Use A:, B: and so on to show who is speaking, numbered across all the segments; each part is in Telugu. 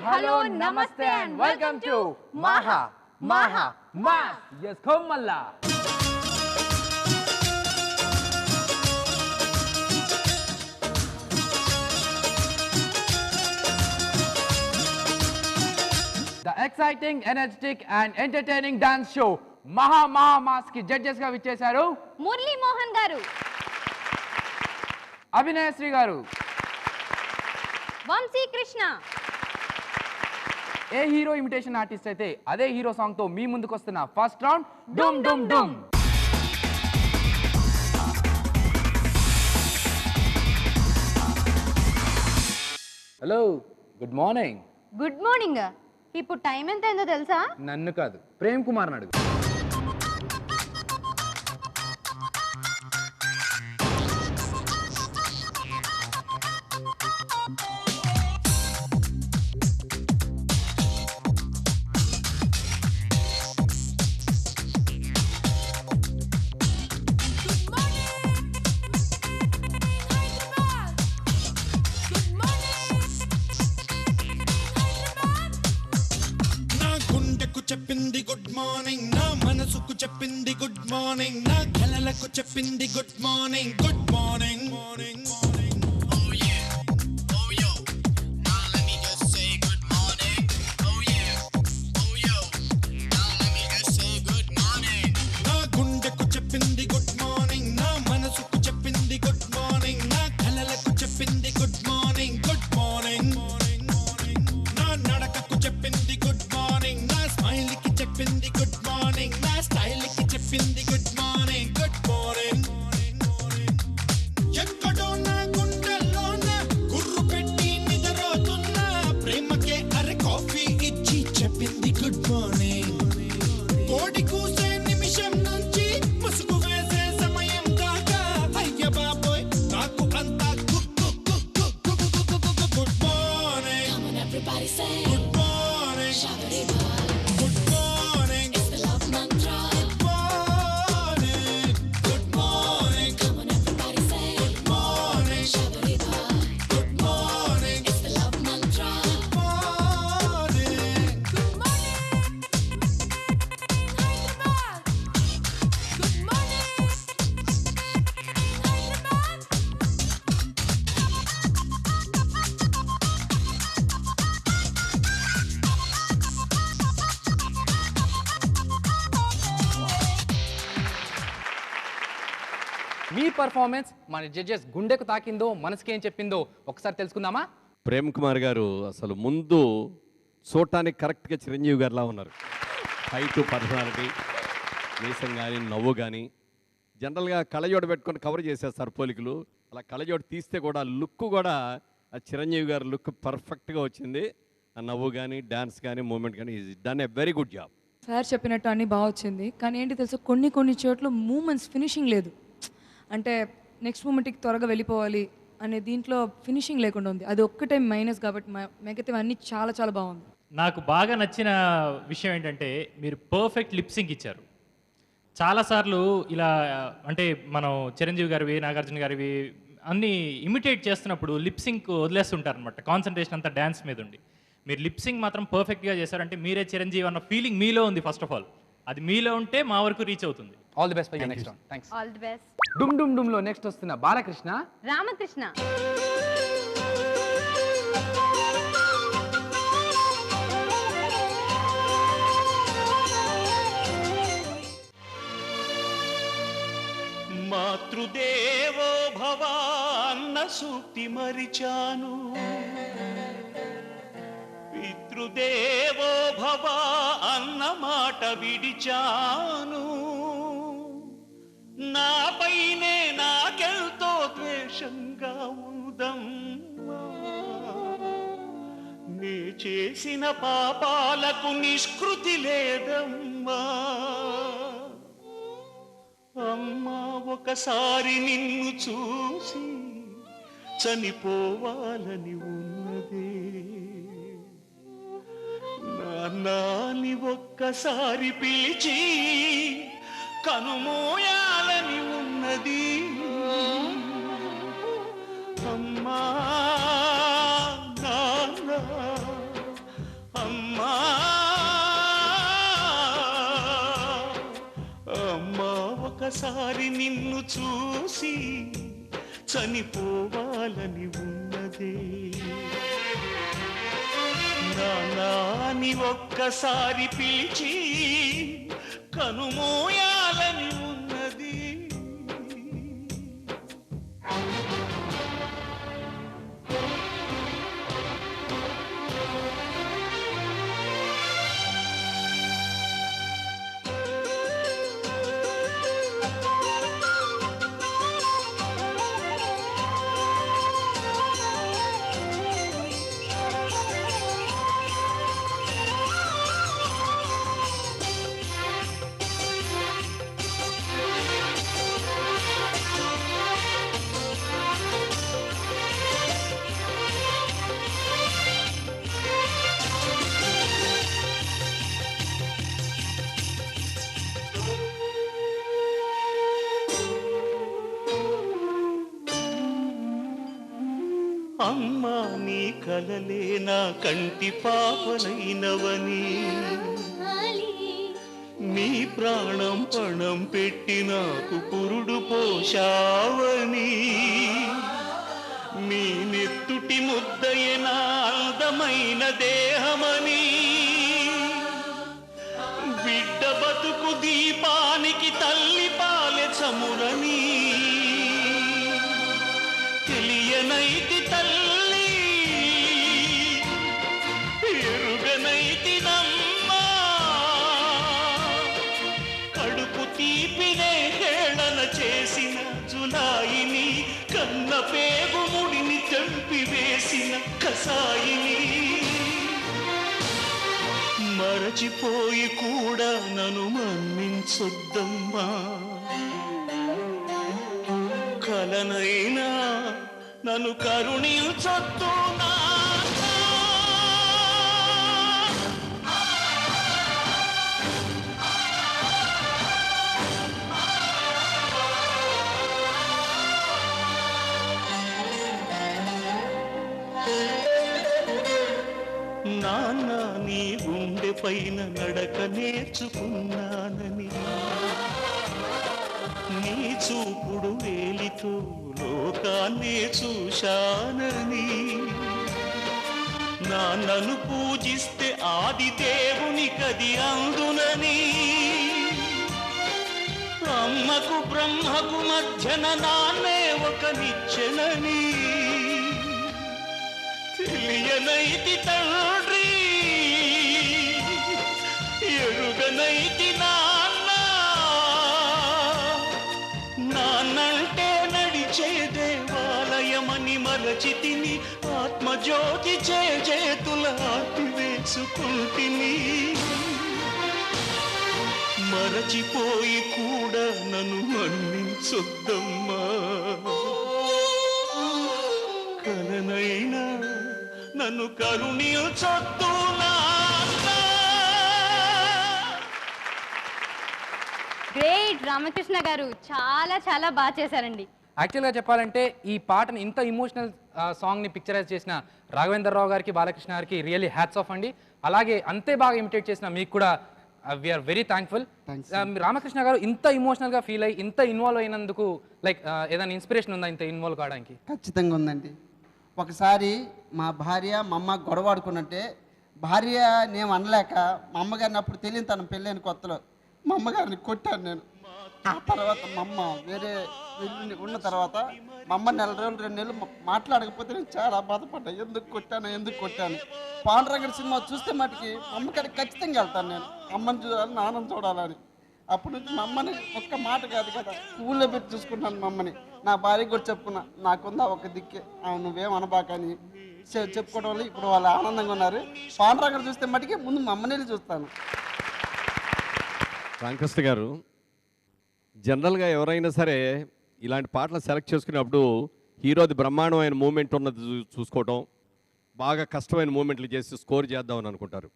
A: hello, namaste and welcome to Maha Mass. Yes, come Malla. The exciting, energetic and entertaining dance show Maha Mass ki judges ga vichesaru
B: Murli Mohan garu,
A: Abhinay Sri garu,
B: Vamsi Krishna.
A: ఏ హీరో ఇమిటేషన్ ఆర్టిస్ట్ అయితే అదే హీరో సాంగ్ తో మీ ముందుకు వస్తున్న ఫస్ట్ రౌండ్ డుమ్ డుమ్ డుమ్. Hello, good morning.
B: Good morning. ఇప్పుడు టైం ఎంత అయిందో తెలుసా?
A: నన్ను కాదు, ప్రేమ్ కుమార్ అడుగు.
C: చెప్పింది గుడ్ మార్నింగ్, నా మనసుకు చెప్పింది గుడ్ మార్నింగ్, నా కలలకు చెప్పింది good morning, good morning morning morning. Oh yeah, oh yo, now let me just say good morning. Oh yeah, oh yo, now let me just say good morning. నా గుండెకు చెప్పింది గుడ్ మార్నింగ్, నా మనసుకు చెప్పింది గుడ్ మార్నింగ్, నా కలలకు చెప్పింది good morning, good morning morning morning. నా నడకకు చెప్పింది గుడ్ మార్నింగ్, నా స్మైల్ కి చెప్పింది గుడ్ మార్నింగ్, నా స్టైల్ కి చెప్పింది good morning, good morning morning morning. ఎక్కడో నా గుండెల్లోన గుర్రు పెట్టి నిద్రపోతున్నా ప్రేమకే అరే కాఫీ ఇచ్చి చెప్పింది గుడ్ మార్నింగ్. కోడి కూసే నిమిషం నుంచి ముసుగు వేసే సమయం దాకా అయ్య బాబోయ్ నాకు అంతా good morning.
D: Come on, everybody say
C: good morning.
D: Shabariba.
C: Good morning.
D: It's the love mantra.
C: Morning. Good morning.
D: Come on, everybody say
C: morning.
D: Shabariba.
C: Good morning.
D: It's the love mantra.
C: Morning.
D: Good morning, Hyderabad. Good morning, Hyderabad.
A: Me performance మన జడ్జెస్ గుండెకు తాకిందో మనసుకి ఏం చెప్పిందో ఒకసారి తెలుసుకుందామా?
E: ప్రేమ్ కుమార్ గారు అసలు ముందు చూడటానికి కరెక్ట్గా చిరంజీవి గారిలా ఉన్నారు. హైట్, పర్సనాలిటీ, మీసం కానీ నవ్వు కానీ జనరల్గా కళ్ళజోడు పెట్టుకొని కవర్ చేసేస్తారు పోలికలు. అలా కళ్ళజోడు తీస్తే కూడా లుక్ కూడా ఆ చిరంజీవి గారి లుక్ పర్ఫెక్ట్గా వచ్చింది. ఆ నవ్వు కానీ డ్యాన్స్ కానీ మూమెంట్ కానీ is done a very good job.
F: Sir చెప్పినట్టు అన్నీ బాగా వచ్చింది, కానీ ఏంటి తెలుసు కొన్ని చోట్ల మూమెంట్స్ ఫినిషింగ్ లేదు. అంటే నెక్స్ట్ మూమెంట్కి త్వరగా వెళ్ళిపోవాలి అనే దీంట్లో ఫినిషింగ్ లేకుండా ఉంది. అది ఒక్కటే మైనస్. కాబట్టి మిగతావన్నీ చాలా చాలా బాగుంది.
G: నాకు బాగా నచ్చిన విషయం ఏంటంటే మీరు పర్ఫెక్ట్ లిప్సింగ్ ఇచ్చారు. చాలాసార్లు ఇలా అంటే మనం చిరంజీవి గారివి, నాగార్జున గారివి అన్నీ ఇమిటేట్ చేస్తున్నప్పుడు లిప్సింగ్ వదిలేస్తుంటారు అనమాట. కాన్సన్ట్రేషన్ అంతా డ్యాన్స్ మీద ఉండి, మీరు లిప్సింగ్ మాత్రం పర్ఫెక్ట్గా చేశారంటే మీరే చిరంజీవి అన్న ఫీలింగ్ మీలో ఉంది. ఫస్ట్ ఆఫ్ ఆల్ అది మీలో ఉంటే మా వరకు రీచ్ అవుతుంది.
A: All the best for your next round. Thanks.
B: All the best.
A: డుమ్ డుమ్ డుమ్ లో నెక్స్ట్ వస్తున్న బాలకృష్ణ,
B: రామకృష్ణ.
H: మాతృదేవో భవ అన్న సూక్తి మరిచాను, పితృదేవో భవ అన్న మాట విడిచాను, నాపైనే నాకెంతో ద్వేషంగా ఉందమ్మా, నే చేసిన పాపాలకు నిష్కృతి లేదమ్మా, అమ్మా ఒకసారి నిన్ను చూసి చనిపోవాలని ఉన్నదే, నాన్నని ఒక్కసారి పిలిచి కనుమోయాలని ఉన్నది, అమ్మా నాన్న ఒక్కసారి నిన్ను చూసి చనిపోవాలని ఉన్నదే నాని ఒక్కసారి పిలిచి కనుమోయాలని ఉన్నది అమ్మా నీ కలలే నా కంటి పాపనైనవని నీ ప్రాణం పణం పెట్టి నాకు పురుడు పోషావని మీ నెత్తుటి ముద్దయే నా అందమైన దేహమని బిడ్డ బతుకు దీపానికి తల్లి పాలె చమురని తెలియనైతి తల్లి ఎరుగనైతి నమ్మా కడుపు తీపినే హేళన చేసిన జులాయిని కన్న పేగు ముడిని తెంపివేసిన కసాయిని మరచిపోయి కూడా నన్ను మన్నించొద్దమ్మా కలనైనా నన్ను కరుణించొద్దు నాన్నా. నాన్న నీ గుండె పైన నడక నేర్చుకున్నానని నీ చూపుడు వేలితో లోకాన్నే చూశానని నాన్నను పూజిస్తే ఆది దేవుని కది అందునని అమ్మకు బ్రహ్మకు మధ్యన నాన్నే ఒక నిచ్చెనని తెలియనైతి తండ్రి ఎరుగనైతి నాన్న నాన్నంటే నడిచే దేవాలయమని మరచితిని ఆత్మజ్యోతి చేతుల ఆపివేసుకుంటిని మరచిపోయి కూడా నన్ను మన్నించొద్దమ్మా కలనైనా నన్ను కరుణించొద్దు నాన్నా.
B: గ్రేట్ రామకృష్ణ గారు, చాలా చాలా బాగా చేశారండి.
A: యాక్చువల్గా చెప్పాలంటే ఈ పాటను ఇంత ఇమోషనల్ సాంగ్ని పిక్చరైజ్ చేసిన రాఘవేంద్రరావు గారికి, బాలకృష్ణ గారికి రియల్లీ హ్యాట్స్ ఆఫ్ అండి. అలాగే అంతే బాగా ఇమిటేట్ చేసిన మీకు కూడా వీఆర్ వెరీ థ్యాంక్ఫుల్. రామకృష్ణ గారు ఇంత ఇమోషనల్గా ఫీల్ అయ్యి ఇంత ఇన్వాల్వ్ అయినందుకు లైక్ ఏదైనా ఇన్స్పిరేషన్ ఉందా ఇంత ఇన్వాల్వ్ కావడానికి?
I: ఖచ్చితంగా ఉందండి. ఒకసారి మా భార్య మా అమ్మ గొడవ ఆడుకున్నట్టే భార్య నేను అనలేక మా అమ్మగారిని అప్పుడు తెలియని తన పెళ్ళైన కొత్తలో మా అమ్మగారిని కొట్టాను నేను. ఆ తర్వాత మా అమ్మ వేరే ఉన్న తర్వాత మా అమ్మ 4 రోజులు 2 నెలలు మాట్లాడకపోతే నేను చాలా బాధపడ్డా. ఎందుకు కొట్టాను. పాండురంగడి సినిమా చూస్తే మటుకి మా అమ్మగారికి ఖచ్చితంగా వెళ్తాను నేను. అమ్మని చూడాలి, నాన్నని చూడాలని. అప్పటి నుంచి మా అమ్మని ఒక్క మాట కాదు కదా పువ్వుల్లో పెట్టి చూసుకుంటాను మా అమ్మని. నా భార్యకి కూడా చెప్పుకున్నా, నాకుందా ఒక దిక్కే, నువ్వేం అనబాకని చెప్పుకోవడం వల్ల ఇప్పుడు వాళ్ళు ఆనందంగా ఉన్నారు. పాండురంగడు చూస్తే మటుకి ముందు మా అమ్మని చూస్తాను.
E: రామకృష్ణ గారు, జనరల్గా ఎవరైనా సరే ఇలాంటి పాటలు సెలెక్ట్ చేసుకునేటప్పుడు హీరోది బ్రహ్మాండమైన మూమెంట్ ఉన్నది చూసుకోవటం, బాగా కష్టమైన మూమెంట్లు చేసి స్కోర్ చేద్దామని అనుకుంటారు.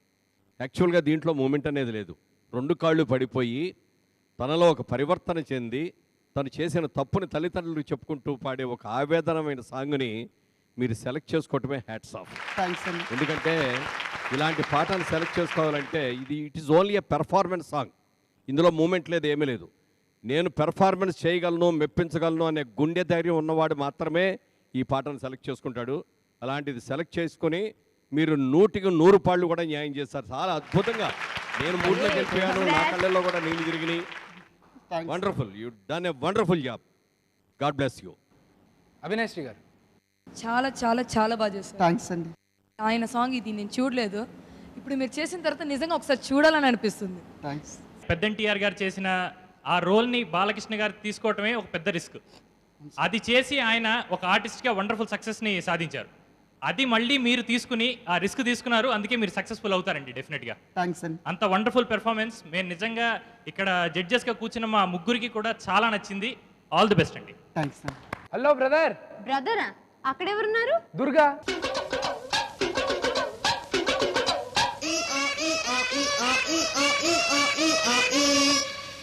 E: యాక్చువల్గా దీంట్లో మూమెంట్ అనేది లేదు. 2 కాళ్ళు పడిపోయి తనలో ఒక పరివర్తన చెంది తను చేసిన తప్పుని తల్లిదండ్రులకు చెప్పుకుంటూ పాడే ఒక ఆవేదనమైన సాంగ్ని మీరు సెలెక్ట్ చేసుకోవటమే హ్యాట్స్ ఆఫ్.
I: థ్యాంక్స్ అండి.
E: ఎందుకంటే ఇలాంటి పాటను సెలెక్ట్ చేసుకోవాలంటే it is only a performance song. ఇందులో మూమెంట్ లేదు, ఏమీ లేదు. నేను పెర్ఫార్మెన్స్ చేయగలను, మెప్పించగలను అనే గుండె ధైర్యం ఉన్నవాడు మాత్రమే ఈ పాటను సెలెక్ట్ చేసుకుంటాడు. అలాంటిది సెలెక్ట్ చేసుకొని మీరు 100కి 100 పాళ్ళు కూడా న్యాయం చేస్తారు. చాలా అద్భుతంగా నేను మూడ్లోకి వెళ్ళిపోయాను, నా కళ్ళల్లో కూడా నీళ్ళు తిరిగినాయి. Wonderful, you done a wonderful job. God bless you.
A: Avinash Shri గారు
F: చాలా చాలా చాలా బాగా చేశారు.
I: థ్యాంక్స్ అండి.
F: ఆయన సాంగ్ ఇది నేను చూడలేదు, ఇప్పుడు మీరు చేసిన తర్వాత నిజంగా ఒకసారి చూడాలని అనిపిస్తుంది.
I: థ్యాంక్స్.
G: పెద్ద ఎన్టీఆర్ గారు చేసిన ఆ రోల్ని బాలకృష్ణ గారు తీసుకోవటమే ఒక పెద్ద రిస్క్. అది చేసి ఆయన ఒక ఆర్టిస్ట్గా వండర్ఫుల్ సక్సెస్ని సాధించారు. అది మళ్ళీ మీరు తీసుకుని ఆ రిస్క్ తీసుకున్నారు, అందుకే మీరు సక్సెస్ఫుల్ అవుతారండి డెఫినెట్గా.
I: థ్యాంక్స్ అండి.
G: అంత వండర్ఫుల్ పెర్ఫార్మెన్స్ మేము నిజంగా ఇక్కడ జడ్జెస్గా కూర్చున్న మా ముగ్గురికి కూడా చాలా నచ్చింది. ఆల్ ది బెస్ట్ అండి.
I: థ్యాంక్స్ అండి.
A: Hello brother.
B: బ్రదరా అక్కడెవరున్నారు?
A: దుర్గా.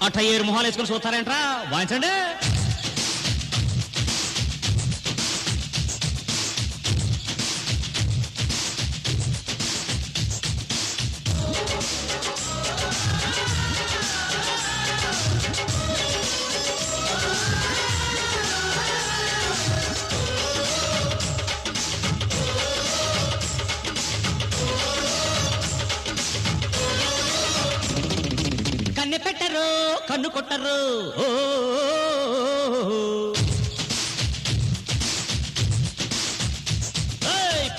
H: అట్ట 7 మొహాలు వేసుకొని చూస్తారేంట్రా, వాయించండి. కన్నె పెట్టరు, కన్ను కొట్టరు, ఓ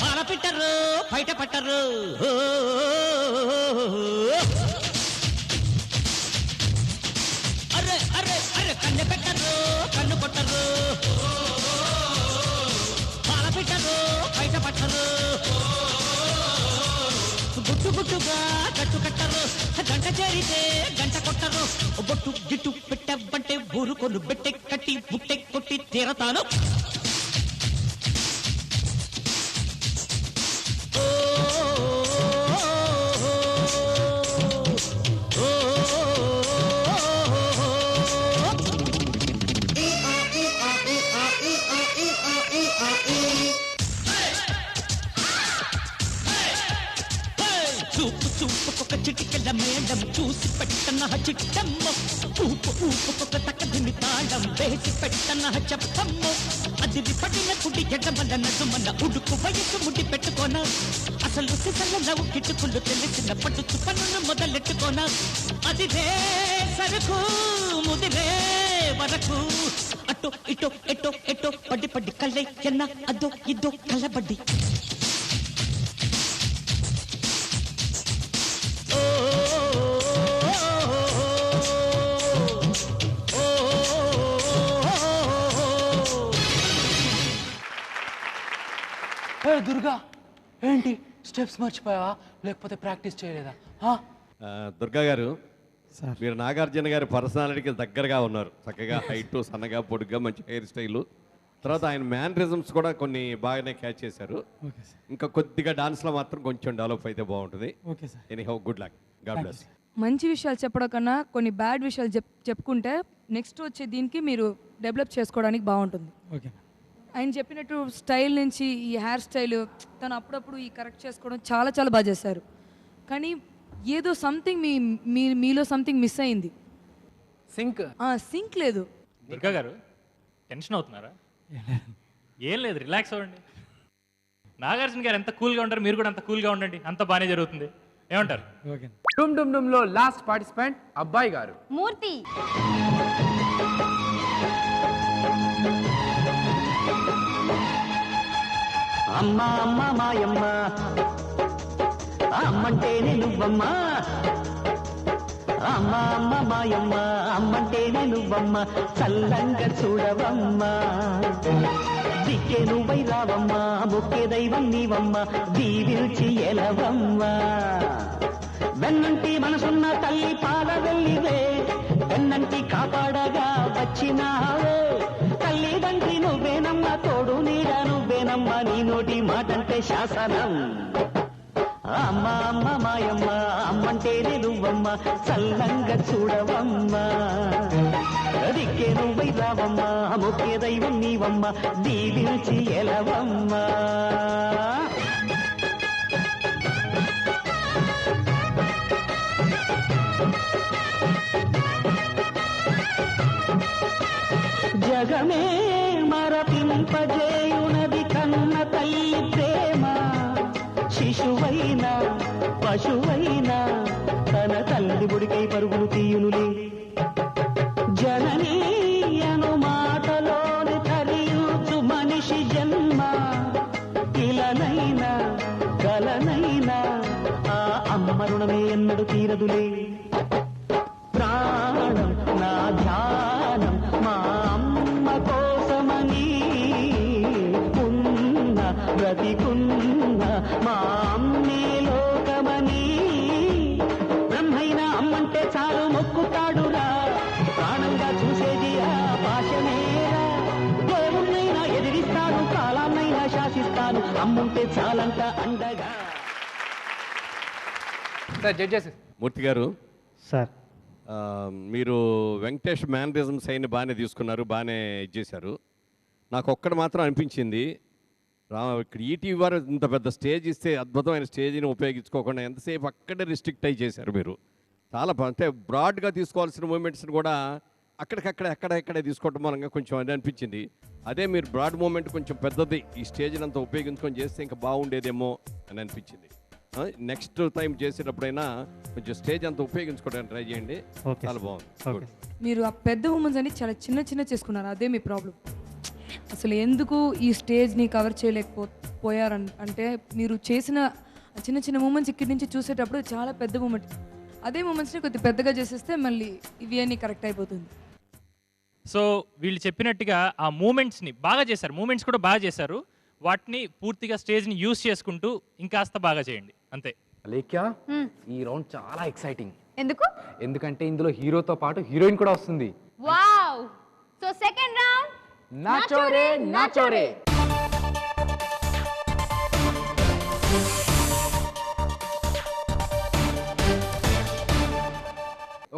H: పాల పెట్టరు, బయట పట్టరు, అరే అరే అరే కన్నె పెట్టరు, కన్ను కొట్టరు, పాల పెట్టరు, బయట పట్టరు, గుట్టు గుట్టుగా గట్టు కట్టరు, గంట చేరితే గంట కొట్టరు, బొట్టు గిట్టు పెట్టబంటే ఊరుకొను బెట్టె కట్టి బుట్టె కొట్టి తీరతాను. చూపు చూపుకొక చిటికెళ్ళ మేడం చూసి పెట్టన చిట్టమ్మ, ఊపు ఊపుకొక తక్కదిమి తాళం వేసి పెట్టన చెప్పమ్మ, అది పడిన కుడి ఎడమల నడుమల ఉడుకు వయసు ముడి పెట్టుకోన, అసలు సిసల కిట్టుకులు తెలిసిన పడుచు పనులు మొదలెట్టుకోన, అది సరుకు ముదిరే వరకు అటో ఇటో ఎటో ఎటో పడి పడి కళ్ళై ఎన్న అదో ఇదో కలబడి.
A: దుర్గా ఏంటి స్టెప్స్ మర్చిపోయావా, లేకపోతే ప్రాక్టీస్ చేయలేదా?
E: దుర్గా గారు, మీరు నాగార్జున గారి పర్సనాలిటీకి దగ్గరగా ఉన్నారు. చక్కగా హైట్, సన్నగా, పొడుగ్గా, మంచి హెయిర్ స్టైలు. తర్వాత ఆయన మ్యానరిజమ్స్ కూడా కొన్ని బాగానే క్యాచ్ చేశారు. ఇంకా కొద్దిగా డాన్స్లో మాత్రం కొంచెం డెవలప్ అయితే బాగుంటుంది. Anyhow good luck, God bless.
F: మంచి విషయాలు చెప్పడం కన్నా కొన్ని బ్యాడ్ విషయాలు చెప్పుకుంటే నెక్స్ట్ వచ్చే దీనికి మీరు డెవలప్ చేసుకోవడానికి బాగుంటుంది. ఆయన చెప్పినట్టు స్టైల్ నుంచి ఈ హెయిర్ స్టైల్ తను అప్పుడప్పుడు ఈ కరెక్ట్ చేసుకోవడం చాలా చాలా బాగా చేశారు. కానీ ఏదో సంథింగ్ మీలో సంథింగ్ మిస్ అయింది. సింక్ లేదు.
G: దుర్గా గారు టెన్షన్ అవుతున్నారా? ఏం లేదు, రిలాక్స్ అవ్వండి. నాగార్జున గారు ఎంత కూల్గా ఉంటారు, మీరు కూడా అంత కూల్గా ఉండండి, అంత బాగానే జరుగుతుంది. ఏమంటారు?
A: డుమ్ డుమ్ డుమ్ లో లాస్ట్ పార్టిసిపెంట్ అబ్బాయి గారు.
B: మూర్తి.
H: అమ్మ అమ్మ మాయమ్మ, అమ్మంటేనే నువ్వమ్మ, అమ్మ అమ్మ మాయమ్మ, అమ్మంటేనే నువ్వమ్మ, చల్లంగా చూడవమ్మ, దిక్కే నువ్వై రావమ్మ, ముఖ్య దైవం నీవమ్మ, దీవిల్చి ఎలవమ్మ, వెన్నంటి మనసున్న తల్లి పాల వెళ్ళివే, వెన్నంటి కాపాడగా వచ్చినావే, తల్లిదండ్రి నువ్వేనమ్మ, తోడు నీడ నువ్వేనమ్మ, నీ నోటి మాటంటే శాసనం. అమ్మ అమ్మ మాయమ్మ, అమ్మంటేనే నువ్వమ్మ, చల్లంగా చూడవమ్మ, దిక్కే నువ్వై రావమ్మ, ముఖ్య దైవం నీవమ్మ, దీవిల్చి ఎలవమ్మ. జగమే మరపింపజేయునది కన్న తల్లి ప్రేమ శిశువైనా పశువైనా తన తల్లి బుడికై పరుగులు తీయునులే జననీ అను మాటలోని తరియుచు మనిషి జన్మ ఇలనైనా కలనైనా ఆ అమ్మ రుణమే ఎన్నడు తీరదులే ప్రాణం నా ధ్యానం మా అమ్మ కోసమని ఉన్న బ్రతికున్న మా అమ్మే లోకమని బ్రహ్మైనా అమ్మంటే చాలు మొక్కుతాడురా ప్రాణంగా చూసేది ఆ భాషనేరా దేవుణ్ణైనా ఎదిరిస్తాను కాలాన్నైనా శాసిస్తాను అమ్ముంటే చాలంట అండగా.
A: సార్ జడ్జెస్
E: మూర్తి గారు
H: సార్
E: మీరు వెంకటేష్ మ్యానరిజం సైన్ బాగానే తీసుకున్నారు, బాగానే ఇచ్చేశారు. నాకు ఒక్కటి మాత్రం అనిపించింది, ఇక్కడ ఈటీవీ వారు ఇంత పెద్ద స్టేజ్ ఇస్తే అద్భుతమైన స్టేజ్ని ఉపయోగించుకోకుండా ఎంతసేపు అక్కడే రిస్ట్రిక్ట్ అయి చేశారు మీరు. చాలా అంటే బ్రాడ్గా తీసుకోవాల్సిన మూమెంట్స్ని కూడా ఎక్కడే తీసుకోవడం మూలంగా కొంచెం అది అనిపించింది. అదే మీరు బ్రాడ్ మూమెంట్ కొంచెం పెద్దది ఈ స్టేజ్ని అంతా ఉపయోగించుకొని చేస్తే ఇంకా బాగుండేదేమో అని అనిపించింది. నెక్స్ట్ టైం చేసేటప్పుడైనా కొంచెం స్టేజ్ అంతా ఉపయోగించుకోవడానికి ట్రై చేయండి. చాలా బాగుంది.
F: మీరు ఆ పెద్ద ఉమెన్స్ అని చాలా చిన్న చేసుకున్నారు, అదే మీ ప్రాబ్లం. అసలు ఎందుకు ఈ స్టేజ్ని కవర్ చేయలేకపోయారంటే మీరు చేసిన చిన్న మూమెంట్స్ ఇక్కడి నుంచి చూసేటప్పుడు చాలా పెద్ద మూమెంట్, అదే మూమెంట్స్ని కొద్దిగా పెద్దగా చేసేస్తే మళ్ళీ ఇవి అన్నీ కరెక్ట్ అయిపోతుంది.
G: సో వీళ్ళు చెప్పినట్టుగా ఆ మూమెంట్స్ని బాగా చేశారు, మూమెంట్స్ కూడా బాగా చేశారు. వాటిని పూర్తిగా స్టేజ్ని యూస్ చేసుకుంటూ ఇంకాస్త బాగా చేయండి అంతే.
A: అలేఖ్య, ఈ రౌండ్ చాలా ఎక్సైటింగ్.
B: ఎందుకు?
A: ఎందుకంటే ఇందులో హీరోతో పాటు హీరోయిన్ కూడా వస్తుంది.
B: వావ్! సో సెకండ్ రౌండ్
A: నాచోరే నాచోరే.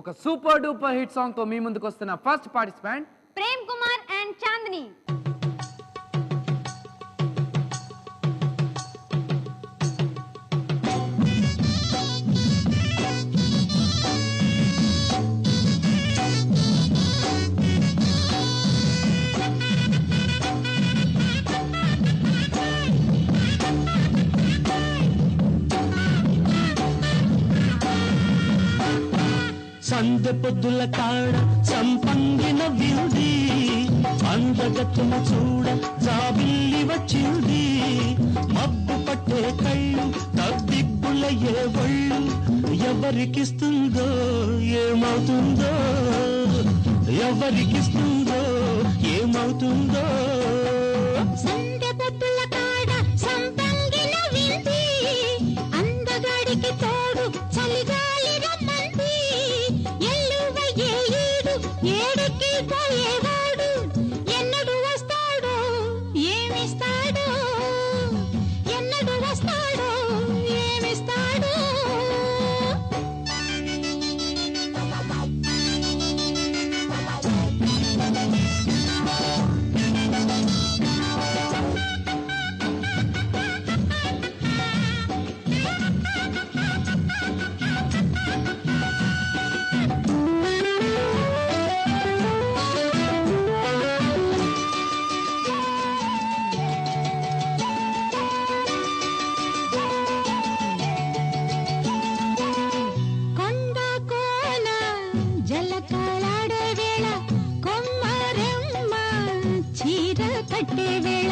A: ఒక సూపర్ డూపర్ హిట్ సాంగ్ తో మీ ముందుకు వస్తున్న first participant
B: Prem Kumar and Chandini.
H: సందె పొద్దుల కాడ సంపంగిన వింది అందగత్తున చూడ జాబిల్లి వచ్చింది మబ్బు పట్టే కళ్ళు తగ్గిబ్బుల ఏ ఒళ్ళు ఎవరికిస్తుందో ఏమవుతుందో ఎవరికిస్తుందో ఏమవుతుందో
D: సందె పొద్దుల కాడ సంపంగిన వింది అందగాడికి తోడు చలిగాలి రమ్మంది ఎల్లువయ్యే ఈడు ఏడికి పోయేవాడు ఎన్నడు వస్తాడో ఏమిస్తాడో ఎన్నడు వస్తాడో ఏమిస్తాడో కొండ కోన జలకాలాడే వేళ కొమ్మరెమ్మ చీర కట్టే వేళ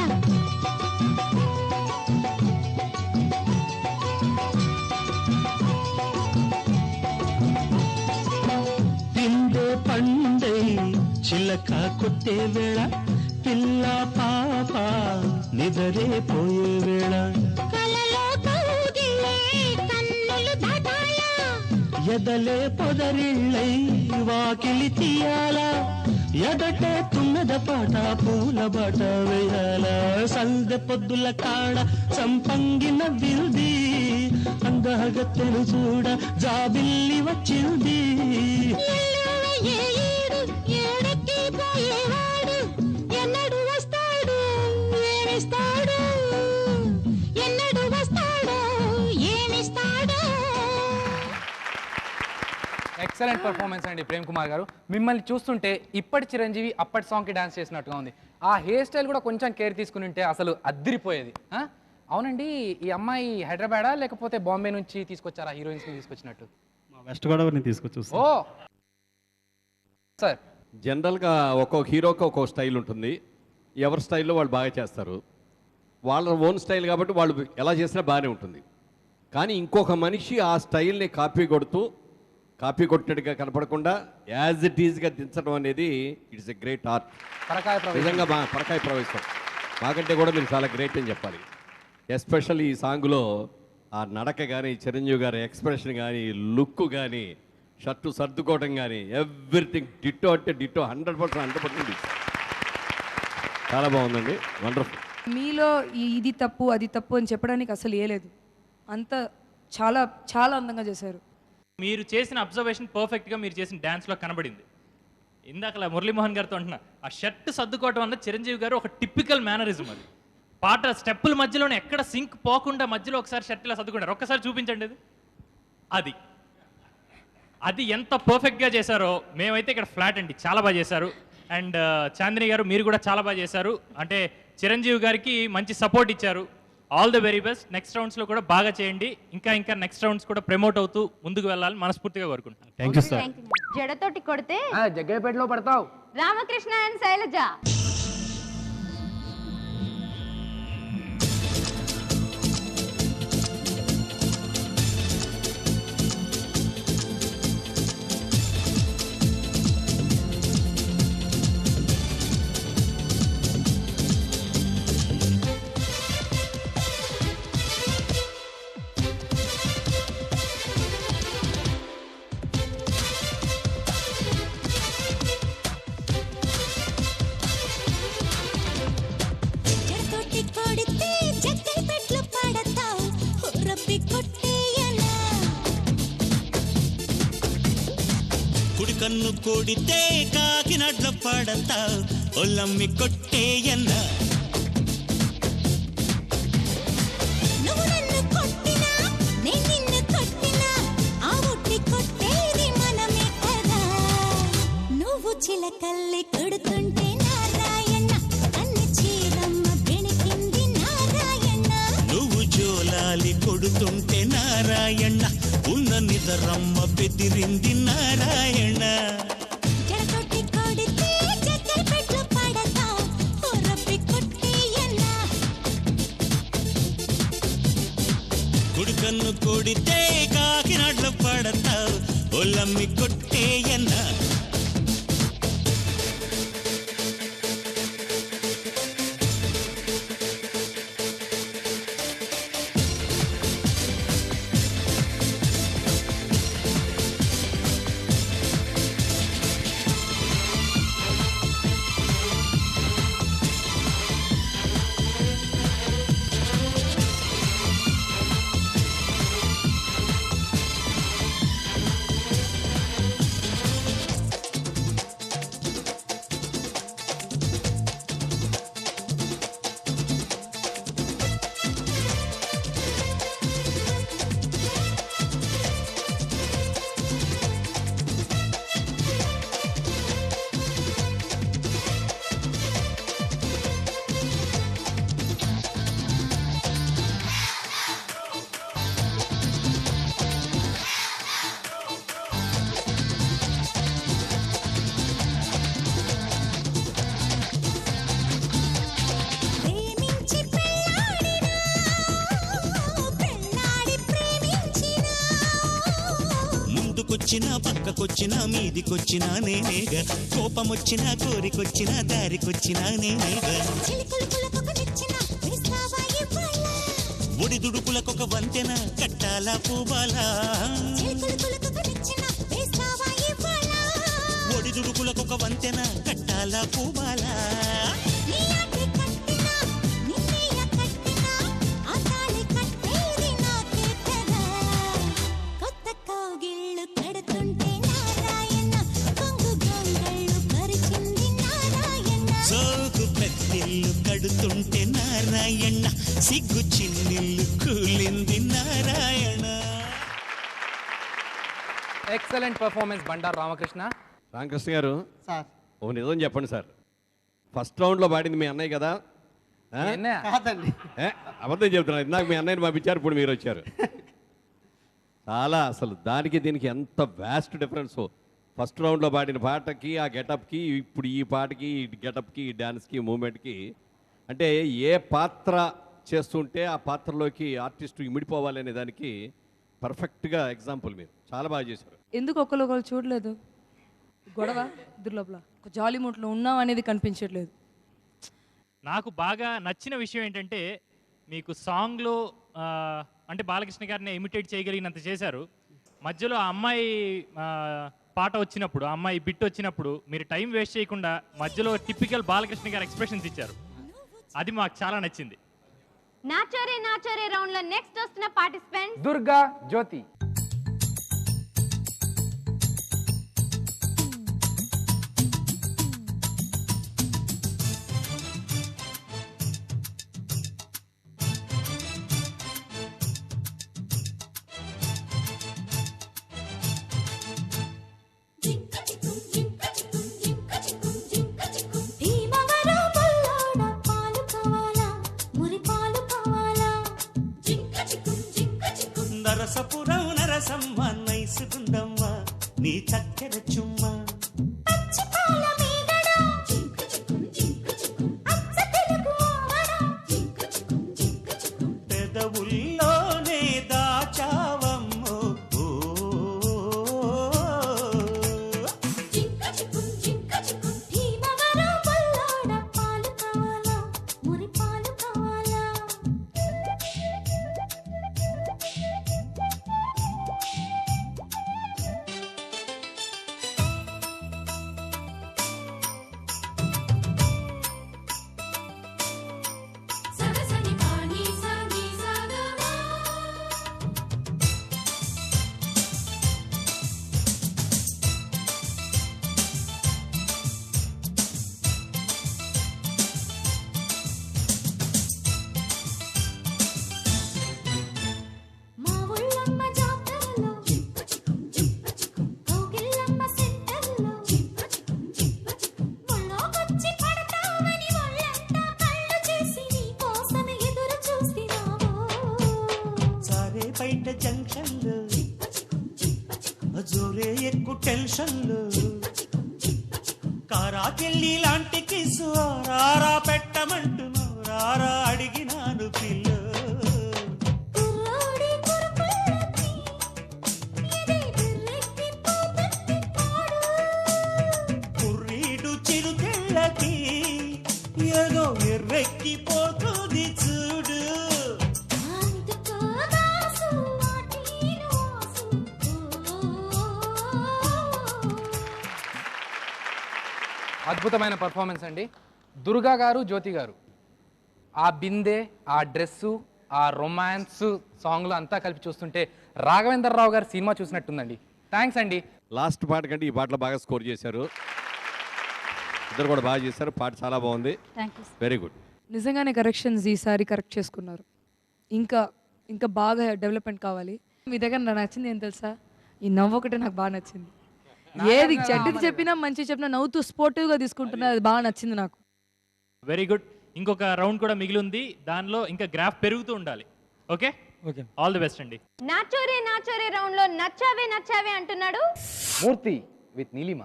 H: పిండే పండే చిలక కొట్టే వేళ పిల్ల పాప నిదరే పోయే వేళ
D: కలలో కౌగిలే కన్నులు దాటాల
H: ఎదలే పొదరిళ్ళై వాకిలి తీయాల ఎదటే తుమ్మెద పాట పూల బాట వేయాల సందె పొద్దుల కాడ సంపంగిన విల్ది అందగత్తెను చూడ జాబిల్లి వచ్చింది
D: ఎల్లువయ్యే ఈడు ఏడికి పోయేవాడు ఎన్నడు వస్తాడు ఏమిస్తాడు ఎన్నడు వస్తాడో ఏమిస్తాడో
A: ఎక్సలెంట్ పర్ఫార్మెన్స్ అండి ప్రేమ్ కుమార్ గారు. మిమ్మల్ని చూస్తుంటే ఇప్పటి చిరంజీవి అప్పటి సాంగ్కి డాన్స్ చేసినట్టుగా ఉంది. ఆ హెయిర్ స్టైల్ కూడా కొంచెం కేర్ తీసుకుని ఉంటే అసలు అద్దిరిపోయేది. అవునండి, ఈ అమ్మాయి హైదరాబాదా లేకపోతే బాంబే నుంచి తీసుకొచ్చారా హీరోయిన్స్ని తీసుకొచ్చినట్టు?
J: వెస్ట్ గోదావరిని తీసుకొచ్చి
A: ఓ సార్,
E: జనరల్గా ఒక్కొక్క హీరోకి ఒక్కొక్క స్టైల్ ఉంటుంది. ఎవరి స్టైల్లో వాళ్ళు బాగా చేస్తారు. వాళ్ళ ఓన్ స్టైల్ కాబట్టి వాళ్ళు ఎలా చేసినా బాగానే ఉంటుంది. కానీ ఇంకొక మనిషి ఆ స్టైల్ని కాపీ కొట్టినట్టుగా కనపడకుండా యాజ్ ఇట్ ఈజ్గా దించడం అనేది ఇట్స్ ఎ గ్రేట్ ఆర్ట్. నిజంగా పరకాయ ప్రవేశం మాకంటే కూడా మీరు చాలా గ్రేట్ అని చెప్పాలి. ఎస్పెషల్లీ ఈ సాంగ్లో ఆ నడక కానీ, చిరంజీవి గారి ఎక్స్ప్రెషన్ కానీ, లుక్ కానీ, షర్టు సర్దుకోవడం కానీ, ఎవ్రీథింగ్ డిట్టో అంటే డిట్టో 100% చాలా బాగుందండి. వండర్ఫుల్.
F: మీలో ఇది తప్పు అది తప్పు అని చెప్పడానికి అసలు లేదు. అంత చాలా చాలా అందంగా చేశారు.
G: మీరు చేసిన అబ్జర్వేషన్ పర్ఫెక్ట్గా మీరు చేసిన డ్యాన్స్లో కనబడింది. ఇందాకలా మురళీమోహన్ గారితో అంటున్నా, ఆ షర్ట్ సర్దుకోవడం వల్ల చిరంజీవి గారు ఒక టిపికల్ మేనరిజం. అది పాట స్టెప్పుల మధ్యలోనే ఎక్కడ సింక్ పోకుండా మధ్యలో ఒకసారి షర్ట్ ఇలా సర్దుకుంటారు. ఒక్కసారి చూపించండి అది అది ఎంత పర్ఫెక్ట్గా చేశారో. మేమైతే ఇక్కడ ఫ్లాట్ అండి, చాలా బాగా చేశారు. అండ్ చాందిని గారు మీరు కూడా చాలా బాగా చేశారు. అంటే చిరంజీవి గారికి మంచి సపోర్ట్ ఇచ్చారు. All the very best. Next రౌండ్స్లో కూడా బాగా చేయండి. ఇంకా నెక్స్ట్ రౌండ్స్ కూడా ప్రమోట్ అవుతూ ముందుకు వెళ్ళాలని మనస్ఫూర్తిగా కోరుకుంటున్నాను.
J: Thank you sir.
B: జడతోటి కొడితే
A: జగ్గయ్యపేటలో పడతావు.
B: రామకృష్ణ అండ్ శైలజ.
D: జడతోటి కొడితే జగ్గయ్యపేటలో పడతావు, రబ్బి కొట్టేయనా.
H: కుడి కన్ను కొడితే కాకినాడలో పడతావు, ఒల్లమ్మి కొట్టేయన్నా.
D: నువ్వు నన్ను కొట్టినా నేను నిన్ను కొట్టినా ఆ ఒట్టి కొట్టేది మనమే కదా. నువ్వు చిలకల్లి కొడుతుంటే నారాయణ, అన్ని చీరమ్మ బెణికింది నారాయణ.
H: నువ్వు జోలాలి కొడుతుంటే నారాయణ, ఉన్న నిదరమ్మ బెదిరింది నారాయణ.
D: జడతోటి కొడితే జగ్గయ్యపేటలో పడతావు, రబ్బి కొట్టేయనా.
H: కుడి కన్ను కొడితే కాకినాడలో పడతావు, ఒల్లమ్మి కొట్టేయన్నా.
D: ప్రేమించి పెళ్ళాడినా, పెళ్ళాడి ప్రేమించినా.
H: ముందుకొచ్చినా పక్కకొచ్చినా మీదికొచ్చినా నేనేగా, కోపమొచ్చినా కోరికొచ్చినా దారికొచ్చినా నేనేగా.
D: చిలుకులుకులకొక నిచ్చెన వేస్తావా ఇవ్వాళ?
H: ఒడిదుడుకులకొక వంతెన కట్టాలా పూబాలా.
D: చిలుకులుకులకొక నిచ్చెన వేస్తావా ఇవ్వాళ?
H: ఒడిదుడుకులకొక వంతెన కట్టాలా పూబాలా.
D: నీ ఆటే కట్టినా, నిన్నేయ కట్టినా, ఆ తాళి కట్టేది నాకే కదా. కొత్త కౌగిళ్ళు కడుతుంటే నారాయణ, కొంగు గొంగళ్ళు పరిచింది నారాయణ.
H: సోకు పెద్దిల్లు కడుతుంటే నారాయణ, సిగ్గు చిన్నిల్లు కూలింది నారాయణ.
A: Excellent performance Bandaru Ramakrishna.
E: రామకృష్ణ గారు
I: సార్
E: ఓ నిజం చెప్పండి సార్, ఫస్ట్ రౌండ్లో పాడింది మీ అన్నయ్య కదా?
A: ఎన్నయ్య?
I: కాదండి,
E: అబద్ధం చెప్తున్నారు. ఇందాక మీ అన్నయ్యని పంపించారు, ఇప్పుడు మీరు వచ్చారు. చాలా అసలు దానికి దీనికి ఎంత వ్యాస్ట్ డిఫరెన్స్. ఫస్ట్ రౌండ్లో పాడిన పాటకి ఆ గెటప్కి, ఇప్పుడు ఈ పాటకి, ఈ గెటప్కి, ఈ డ్యాన్స్కి, మూమెంట్కి, అంటే ఏ పాత్ర చేస్తుంటే ఆ పాత్రలోకి ఆర్టిస్టు ఇమిడిపోవాలి అనే దానికి పర్ఫెక్ట్గా ఎగ్జాంపుల్. మీరు చాలా బాగా చేశారు.
F: ఎందుకు ఒకరు చూడలేదు? గొడవ ఇద్దరు లోపల ఒక జాలీ మూట్లో ఉన్నాం అనేది కనిపించట్లేదు.
G: నాకు బాగా నచ్చిన విషయం ఏంటంటే మీకు సాంగ్లో అంటే బాలకృష్ణ గారిని ఇమిటేట్ చేయగలిగినంత చేశారు. మధ్యలో ఆ అమ్మాయి పాట వచ్చినప్పుడు, ఆ అమ్మాయి బిట్ వచ్చినప్పుడు మీరు టైం వేస్ట్ చేయకుండా మధ్యలో టిపికల్ బాలకృష్ణ గారి ఎక్స్ప్రెషన్స్ ఇచ్చారు. అది మాకు చాలా నచ్చింది.
B: నాచోరే నాచోరే రౌండ్ లో నెక్స్ట్ వస్తున్న పార్టిసిపెంట్
A: దుర్గా జ్యోతి.
D: భీమవరం బుల్లోడ పాలు కావాలా, మురి పాలు కావాలా,
H: నరసపురం నరసమ్మ నైసుగుండమ్మ నీ చక్కెర చుమ్మ,
D: పచ్చి పాల మీగడ, అచ్చ తెలుగు ఆవడ,
H: పెదవుల్లోనే దాచావమ్మో ఓ.
D: భీమవరం బుల్లోడ పాలు కావాలా, మురి పాలు కావాలా. సరసని పాని సాని సాగమా, మా ఊళ్ళమ్మ జాతరలో, కోగిళ్ళమ్మ సెంటర్లో, ఒళ్ళోకొచ్చి పడతావని ఒళ్ళంతా కళ్ళు చేసి నీ కోసం ఎదురు చూసినావో.
H: సారే బయట జంక్షన్లు జోరే ఎక్కువ టెన్షన్లు, కారాకెళ్ళి లాంటి కిసు రారా పెట్టమంటున్నావు, రారా అడిగినాను పిల్ల.
D: కుర్రోడి కురుకుళ్ళకి ఇది బిర్రెక్కి పోతుంది పాడు.
H: కుర్రీడు చిరుతిళ్ళకి ఏదో ఎర్రెక్కిపోతుంది చూడు.
D: అందుకో దాసు వాటిను వాసు.
A: అద్భుతమైన పర్ఫార్మెన్స్ అండి. దుర్గా గారు, జ్యోతి గారు, ఆ బిందె, ఆ డ్రెస్సు, ఆ రొమాన్స్ సాంగ్లు అంతా కలిపి చూస్తుంటే రాఘవేంద్రరావు గారు సినిమా చూసినట్టుందండి. థ్యాంక్స్ అండి.
E: లాస్ట్ పాట కంటే ఈ పాటలో బాగా స్కోర్ చేశారు. ఇద్దరు కూడా బాగా చేశారు. పాట చాలా బాగుంది. Very good.
F: నిజంగానే కరెక్షన్స్ ఈసారి కరెక్ట్ చేసుకున్నారు. ఇంకా ఇంకా బాగా డెవలప్మెంట్ కావాలి. మీ దగ్గర నాకు నచ్చింది ఏం తెలుసా? ఈ నవ్వు ఒకటే నాకు బాగా నచ్చింది. ఏది చెడ్డది చెప్పినా మంచి చెప్పినా నవ్వుతూ స్పోర్టివ్గా తీసుకుంటున్నా, అది బాగా నచ్చింది నాకు.
G: Very good. ఇంకొక రౌండ్ కూడా మిగిలి ఉంది. దానిలో ఇంకా గ్రాఫ్ పెరుగుతూ ఉండాలి. ఓకే, ఆల్ ది బెస్ట్ అండి.
B: నాచోరే నాచోరే రౌండ్ లో నచ్చావే నచ్చావే అంటున్నాడు
A: మూర్తి విత్ నీలిమ.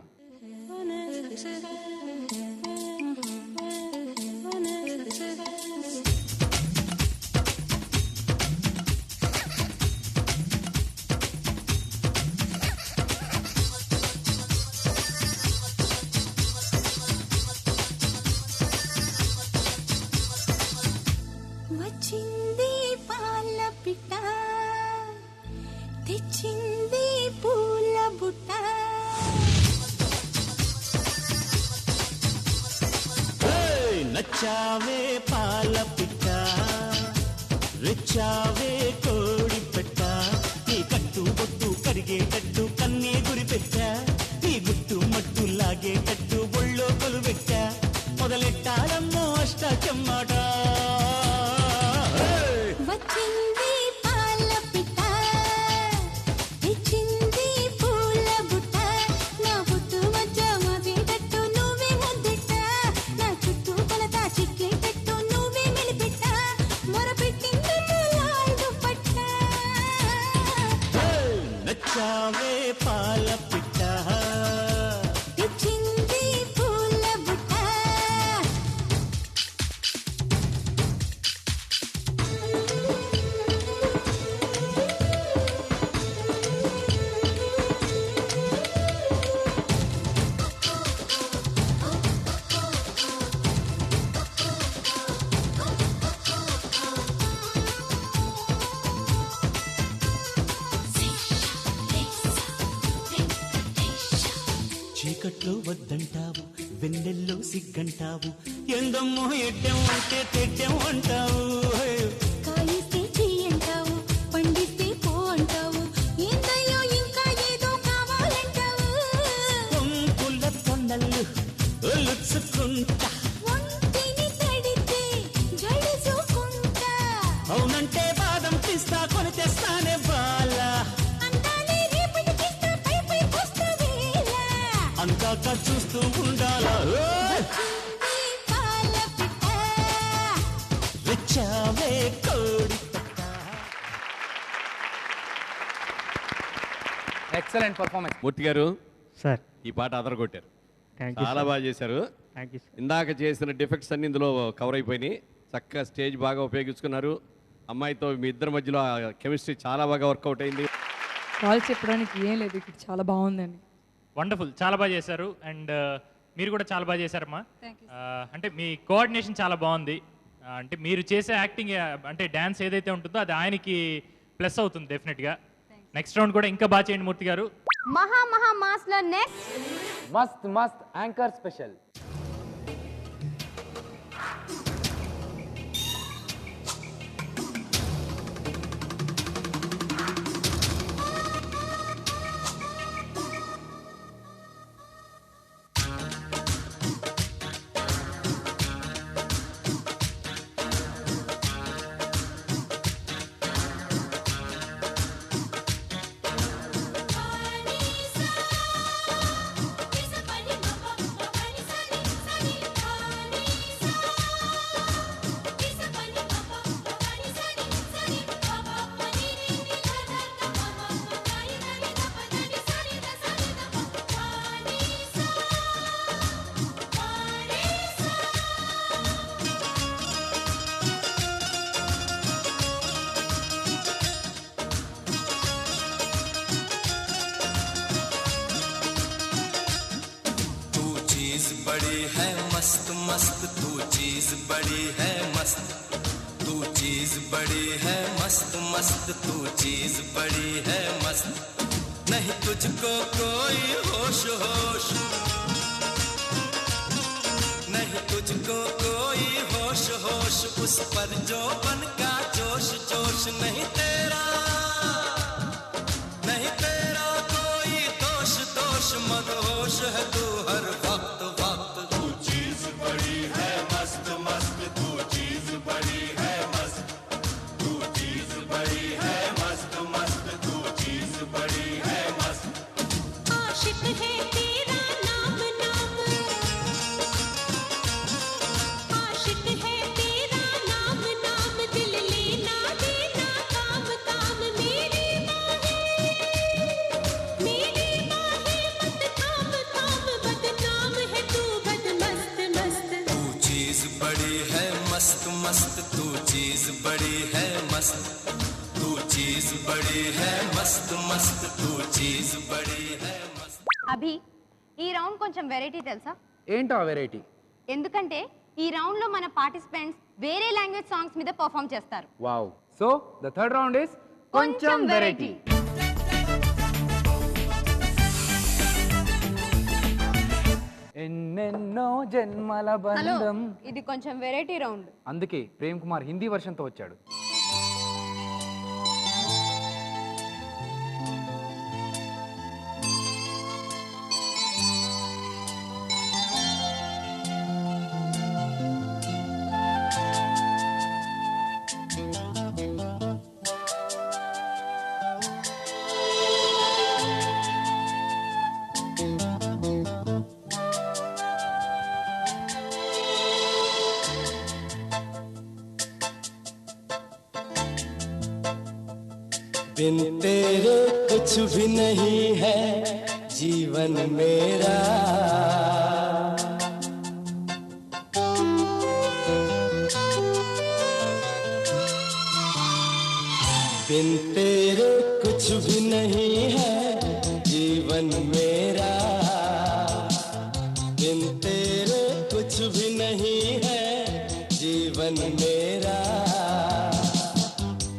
D: వచ్చింది పాల పిట్ట, తెచ్చింది పూల బుట్ట.
H: నచ్చావే పాల పిట్ట, రెచ్చావే కోడి పెట్ట, నీ కట్టు బొట్టు కరిగేటట్టు కన్నే గురి పెట్టా, నీ గుట్టు మట్టు లాగేటట్టు ఒళ్ళో కొలువెట్టా, మొదలెట్టాలమ్మో అష్ట చెమ్మాట.
D: వచ్చింది పాల పిట్ట, తెచ్చింది పూల
H: తెచ్చావే పాల పిట్ట
D: తెచ్చింది పూల బుట్ట
H: చీకట్లో వద్దంటావు వెన్నెల్లో సిగ్గంటావు ఎందమ్మో ఎడ్డెం అంటే తెడ్డెం అంటావు
D: కాయిస్తే చెయ్యంటావు పండిస్తే పో అంటావు ఏందయ్యో ఇంకా ఏదో కావాలంటావు
H: పొంపుల పొన్నల్లు ఒలుచుకుంటా
D: ఒంటిని తడితే జడుచుకుంటా
H: అవునంటే బాదం పిస్తా కొని తెస్తానే బాల
D: అందాలే రేపటికిస్తా పై పై కోస్తా వేళ
H: అందాక చూస్తూ ఉండాలా
D: ఈ పాల పిట్ట
H: వచ్చావే కోడి
A: ఎక్సలెంట్ పర్ఫార్మెన్స్.
E: మూర్తి గారు
J: సార్
E: ఈ పాట అదరగొట్టారు,
J: థ్యాంక్ యూ
E: చాలా బాగా చేశారు.
J: Thank you sir.
E: ఇందాక చేసిన డిఫెక్ట్స్ అన్ని ఇందులో కవర్ అయిపోయినాయి. చక్కగా స్టేజ్ బాగా ఉపయోగించుకున్నారు. అమ్మాయితో మీ ఇద్దరి మధ్యలో కెమిస్ట్రీ చాలా బాగా వర్కౌట్ అయింది.
F: వాళ్ళు చెప్పడానికి ఏం లేదు, ఇక్కడ చాలా బాగుందని.
G: వండర్ఫుల్, చాలా బాగా చేశారు. అండ్ మీరు కూడా చాలా బాగా చేశారమ్మా. అంటే మీ కోఆర్డినేషన్ చాలా బాగుంది. అంటే మీరు చేసే యాక్టింగ్ అంటే డ్యాన్స్ ఏదైతే ఉంటుందో అది ఆయనకి ప్లస్ అవుతుంది డెఫినెట్గా. నెక్స్ట్ రౌండ్ కూడా ఇంకా బాగా చేయండి మూర్తి గారు.
B: మహా మహా మాస్ లో నెక్స్ట్
A: మస్త్ మస్త్ యాంకర్ స్పెషల్.
C: बड़ी है मस्त मस्त तू चीज बड़ी है मस्त तू चीज बड़ी है मस्त मस्त तू चीज बड़ी है मस्त नहीं तुझको कोई होश होश नहीं तुझको कोई होश होश उस पर जो बन का जोश जोश नहीं तेरा कोई दोष दोष मदहोश है तू हर वक्त वक्त तू चीज बड़ी है मस्त मस्त तू चीज बड़ी है मस्त तू चीज बड़ी है मस्त मस्त तू चीज बड़ी है मस्त
D: आशिक है तेरा नाम नाम आशिक है तेरा नाम नाम दिल लेना देना काम काम मेरी बाहें मत थाम थाम बदनाम है तू बद मस्त मस्त
C: तू चीज बड़ी है मस्त मस्त तू चीज बड़ी है मस्त तू चीज बड़ी है मस्त मस्त तू चीज बड़ी है मस्त
B: అభి ఈ రౌండ్ కొంచెం వెరైటీ తెలుసా?
A: ఏంటో ఆ వెరైటీ?
B: ఎందుకంటే ఈ రౌండ్ లో మన పార్టిసిపెంట్స్ వేరే లాంగ్వేజ్ సాంగ్స్ మీద పర్ఫామ్ చేస్తారు.
A: Wow. So the third round is కొంచెం వెరైటీ. ఎన్నెన్నో జన్మల
B: హలో,
A: బంధం.
B: ఇది కొంచెం వెరైటీ రౌండ్.
A: అందుకే ప్రేమ్ కుమార్ హిందీ వర్షన్తో వచ్చాడు.
C: बिन तेरे कुछ भी नहीं है जीवन मेरा बिन तेरे कुछ भी नहीं है जीवन मेरा बिन तेरे कुछ भी नहीं है जीवन मेरा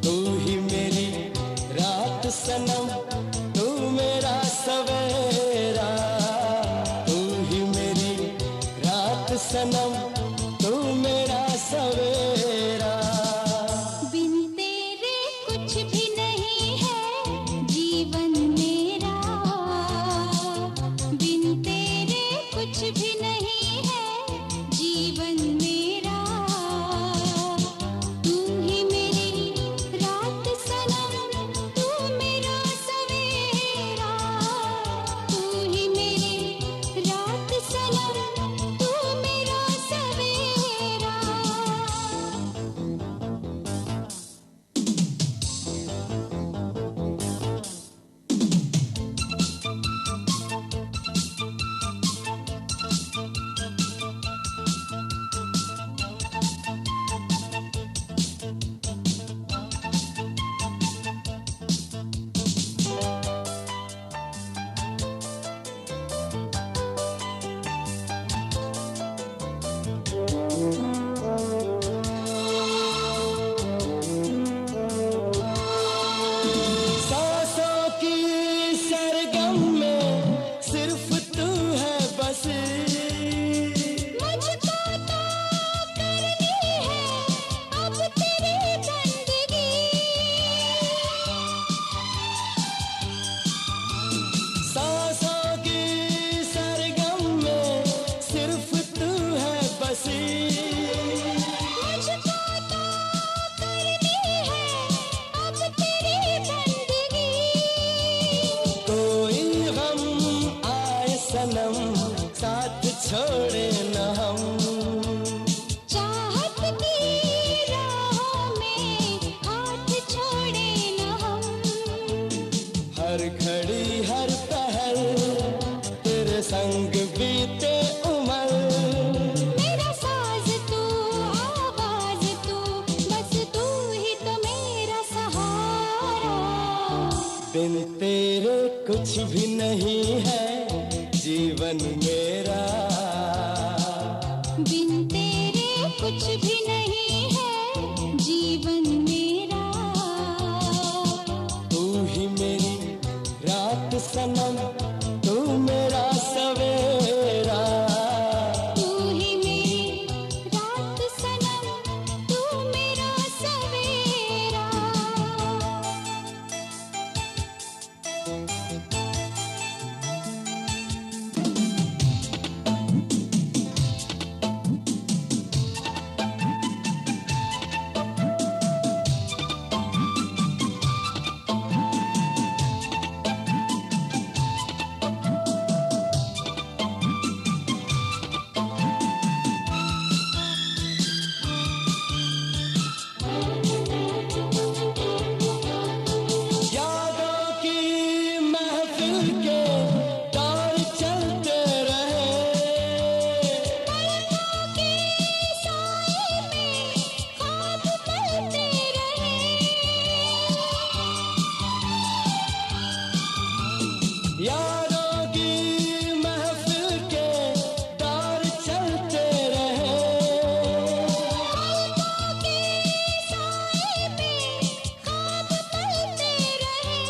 C: तू ही मेरी रात सनम तू मेरा सवेरा तू ही मेरी रात सनम तू मेरा सवेरा
D: बिन तेरे कुछ भी नहीं है जीवन मेरा बिन तेरे कुछ भी नहीं है जीवन मेरा तू ही मेरी रात सनम तू मेरा सवेरा तू ही मेरी रात सनम तू मेरा सवेरा
C: सांसों की सरगम में सिर्फ तू है बस
D: मुझको तो करनी है अब तेरी बंदगी
C: सांसों की सरगम में सिर्फ तू है बस
D: मुझको तो करनी है अब तेरी बंदगी
C: कोई गम आए सनम साथ छोड़े न हम
D: चाहत की राहों में हाथ छोड़े न हम
C: हर घड़ी हर पहर तेरे संग बीते उमर
D: मेरा साज तू आवाज तू बस तू ही तो मेरा सहारा
C: बिन तेरे कुछ भी नहीं है जीवन मेरा
D: बिन तेरे कुछ भी नहीं है जीवन मेरा
C: तू ही मेरी रात सनम तू मेरा सवेरा
D: तू ही मेरी रात सनम तू मेरा सवेरा
C: यादों की महफिल के दौर चलते रहे
D: पलकों के साए में ख्वाब पलते रहे
C: यादों की महफिल के दौर चलते रहे
D: पलकों के साए में ख्वाब पलते रहे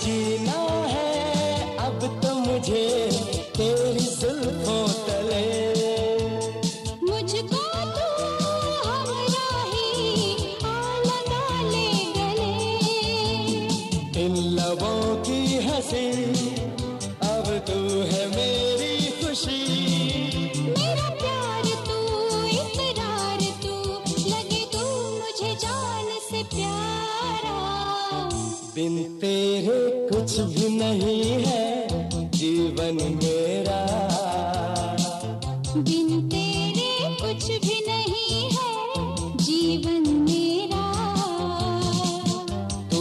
C: जीना है अब तो मुझे तेरी जुल्फों तले
D: मुझको तू हमराही आ लगा ले गले
C: इन लबों की हंसी अब तू है मेरी खुशी
D: मेरा प्यार तू इकरार तू लगे तू मुझे जान से प्यारा
C: बिन तेरे कुछ भी नहीं है जीवन मेरा
D: बिन तेरे कुछ भी नहीं है जीवन मेरा
C: तू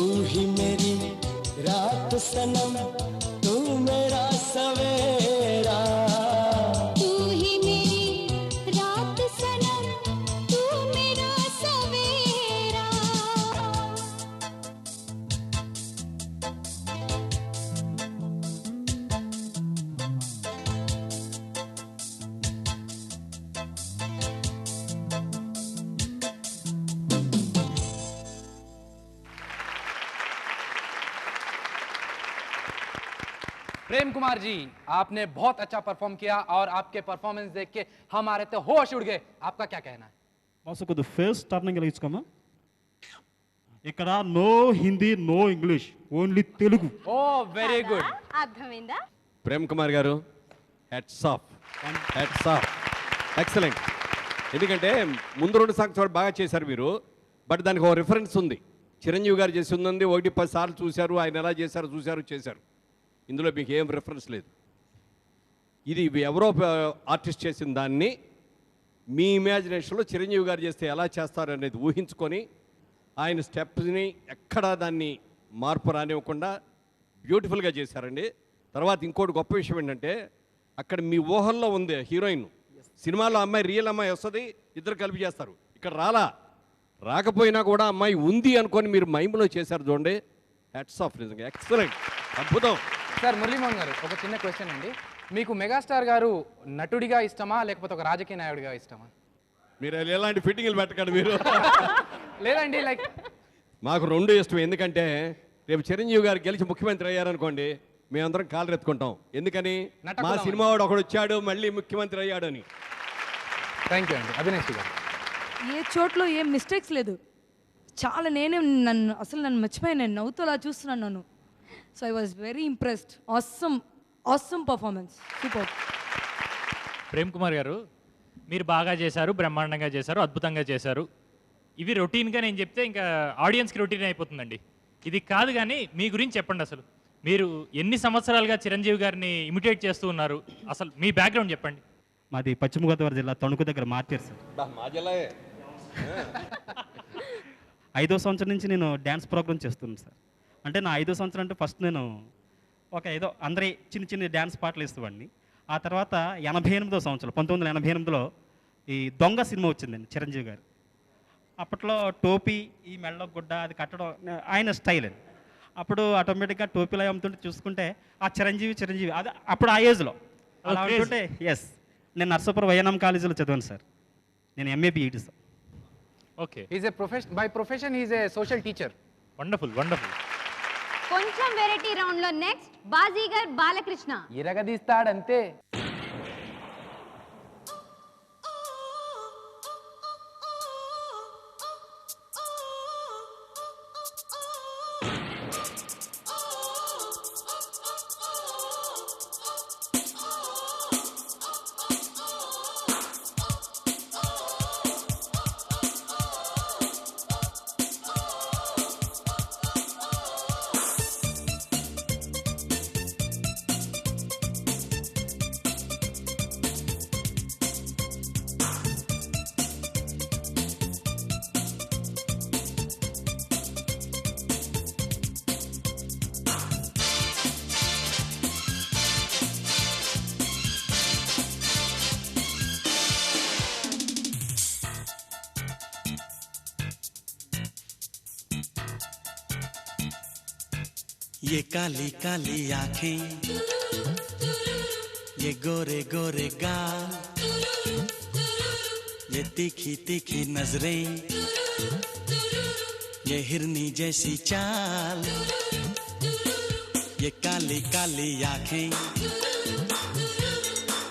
A: प्रेम कुमार जी, आपने बहुत अच्छा परफॉर्म किया और आपके परफॉर्मेंस देख के हमारे तो होश उड़ गए. आपका क्या कहना है?
J: బాసు కొద్ది ఫేస్ టర్నింగ్ ఇలా ఇచ్చుకోమా. ఇక్కడ no Hindi no English only Telugu.
A: Oh very good.
B: అర్థమైందా?
E: ప్రేమ్ కుమార్ గారు hats off, hats off, excellent. ఎందుకంటే ముందు 2 సాంగ్స్ బాగా చేశారు మీరు, బట్ దానికి ఒక రిఫరెన్స్ ఉంది. చిరంజీవి గారు చేసి ఉంది 1-10 సార్లు చూశారు, ఆయన ఎలా చేశారు చేశారు. ఇందులో మీకు ఏం రిఫరెన్స్ లేదు. ఇది ఎవరో ఆర్టిస్ట్ చేసిన దాన్ని మీ ఇమాజినేషన్లో చిరంజీవి గారు చేస్తే ఎలా చేస్తారు అనేది ఊహించుకొని ఆయన స్టెప్స్ని ఎక్కడా దాన్ని మార్పు రానివ్వకుండా బ్యూటిఫుల్గా చేశారండి. తర్వాత ఇంకోటి గొప్ప విషయం ఏంటంటే అక్కడ మీ ఊహల్లో ఉంది హీరోయిన్, సినిమాలో అమ్మాయి రియల్ అమ్మాయి వస్తుంది, ఇద్దరు కలిపి చేస్తారు. ఇక్కడ రాకపోయినా కూడా అమ్మాయి ఉంది అనుకొని మీరు మైండ్లో చేశారు చూడండి. హ్యాట్స్ ఆఫ్, నిజంగా ఎక్సలెంట్, అద్భుతం.
A: సార్ మురళీమోహన్ గారు, ఒక చిన్న క్వశ్చన్ అండి. మీకు మెగాస్టార్ గారు నటుడిగా ఇష్టమా లేకపోతే ఒక రాజకీయ నాయకుడిగా ఇష్టమా?
E: మీరు ఎలాంటి ఫిట్టింగ్లు పెట్టకండి మీరు.
A: లేదండి, లైక్
E: మాకు 2 ఇష్టం. ఎందుకంటే రేపు చిరంజీవి గారు గెలిచి ముఖ్యమంత్రి అయ్యారనుకోండి, మేమందరం కాళ్ళు ఎత్తుకుంటాం. ఎందుకని మా సినిమా వాడు ఒకడు వచ్చాడు మళ్ళీ ముఖ్యమంత్రి అయ్యాడు అని.
A: థ్యాంక్ యూ అండి. అభినేష్ గారు,
F: ఏ చోట్లో ఏం మిస్టేక్స్ లేదు. చాలా నన్ను మర్చిపోయాను, నేను నవ్వుతూ అలా చూస్తున్నాను నన్ను. So I was very impressed. Awesome performance, super.
G: Prem Kumar గారు, మీరు బాగా చేశారు, బ్రహ్మాండంగా చేశారు, అద్భుతంగా చేశారు. ఇవి రొటీన్గా నేను చెప్తే ఇంకా ఆడియన్స్కి రొటీన్ అయిపోతుందండి. ఇది కాదు, కానీ మీ గురించి చెప్పండి. అసలు మీరు ఎన్ని సంవత్సరాలుగా చిరంజీవి గారిని ఇమిటేట్ చేస్తూ ఉన్నారు? అసలు మీ బ్యాక్గ్రౌండ్ చెప్పండి.
J: మాది పశ్చిమ గోదావరి జిల్లా తణుకు దగ్గర మార్చేరు సార్. 5వ సంవత్సరం నుంచి నేను డ్యాన్స్ ప్రోగ్రామ్ చేస్తున్నాను సార్. అంటే నా 5వ సంవత్సరం అంటే ఫస్ట్ నేను ఏదో అందరి చిన్న డ్యాన్స్ పాటలు ఇస్తామండి. ఆ తర్వాత 88వ సంవత్సరం 1988లో ఈ దొంగ సినిమా వచ్చిందండి చిరంజీవి గారు. అప్పట్లో టోపీ, ఈ మెళ్ళ గుడ్డ అది కట్టడం ఆయన స్టైల్ అండి. అప్పుడు ఆటోమేటిక్గా టోపీలో అమ్ముతుంటే చూసుకుంటే ఆ చిరంజీవి అది అప్పుడు ఆ ఏజ్లో అలా ఉంటుంటే. ఎస్, నేను నర్సాపురం వైఎన్ఎం కాలేజీలో చదివాను సార్. నేను MA BEd sir.
G: Okay,
A: by profession is a social teacher.
G: Wonderful, wonderful.
B: కొంచెం వెరైటీ రౌండ్ లో నెక్స్ట్ బాజీగర్ బాలకృష్ణ.
A: ఇరగదీస్తాడంతే.
C: ये काली काली आंखें, ये गोरे गोरे गाल, ये तीखी तीखी नजरें, ये हिरनी जैसी चाल, ये काली काली आंखें,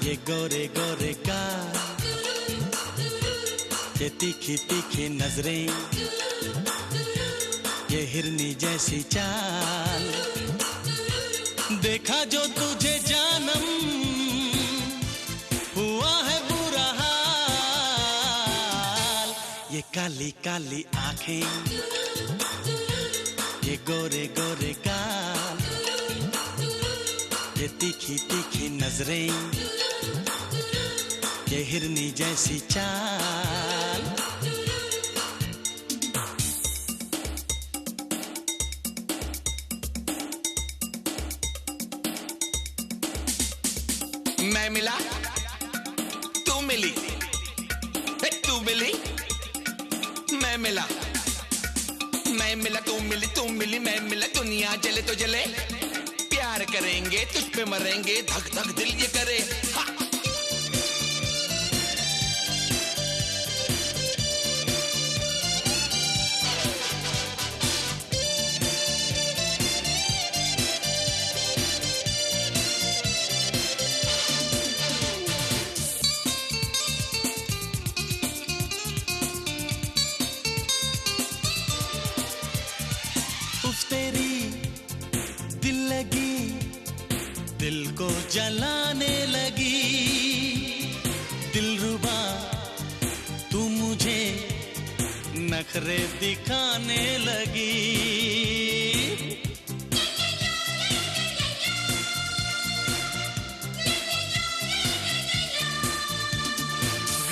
C: ये गोरे गोरे गाल, ये तीखी तीखी नजरें, ये हिरनी जैसी चाल, देखा जो तुझे जानम हुआ है बुरा हाल, ये काली काली आंखें, ये गोरे गोरे गाल, ये तीखी तीखी नजरें, ये हिरनी जैसी चाल, मैं मिला तू मिली, तू मिली मैं मिला, मैं मिला तू मिली मैं मिला, दुनिया जले तो जले, प्यार करेंगे तुझ पे मरेंगे, धक धक दिल ये करे हा। जलाने लगी दिलरुबा तू मुझे नखरे दिखाने लगी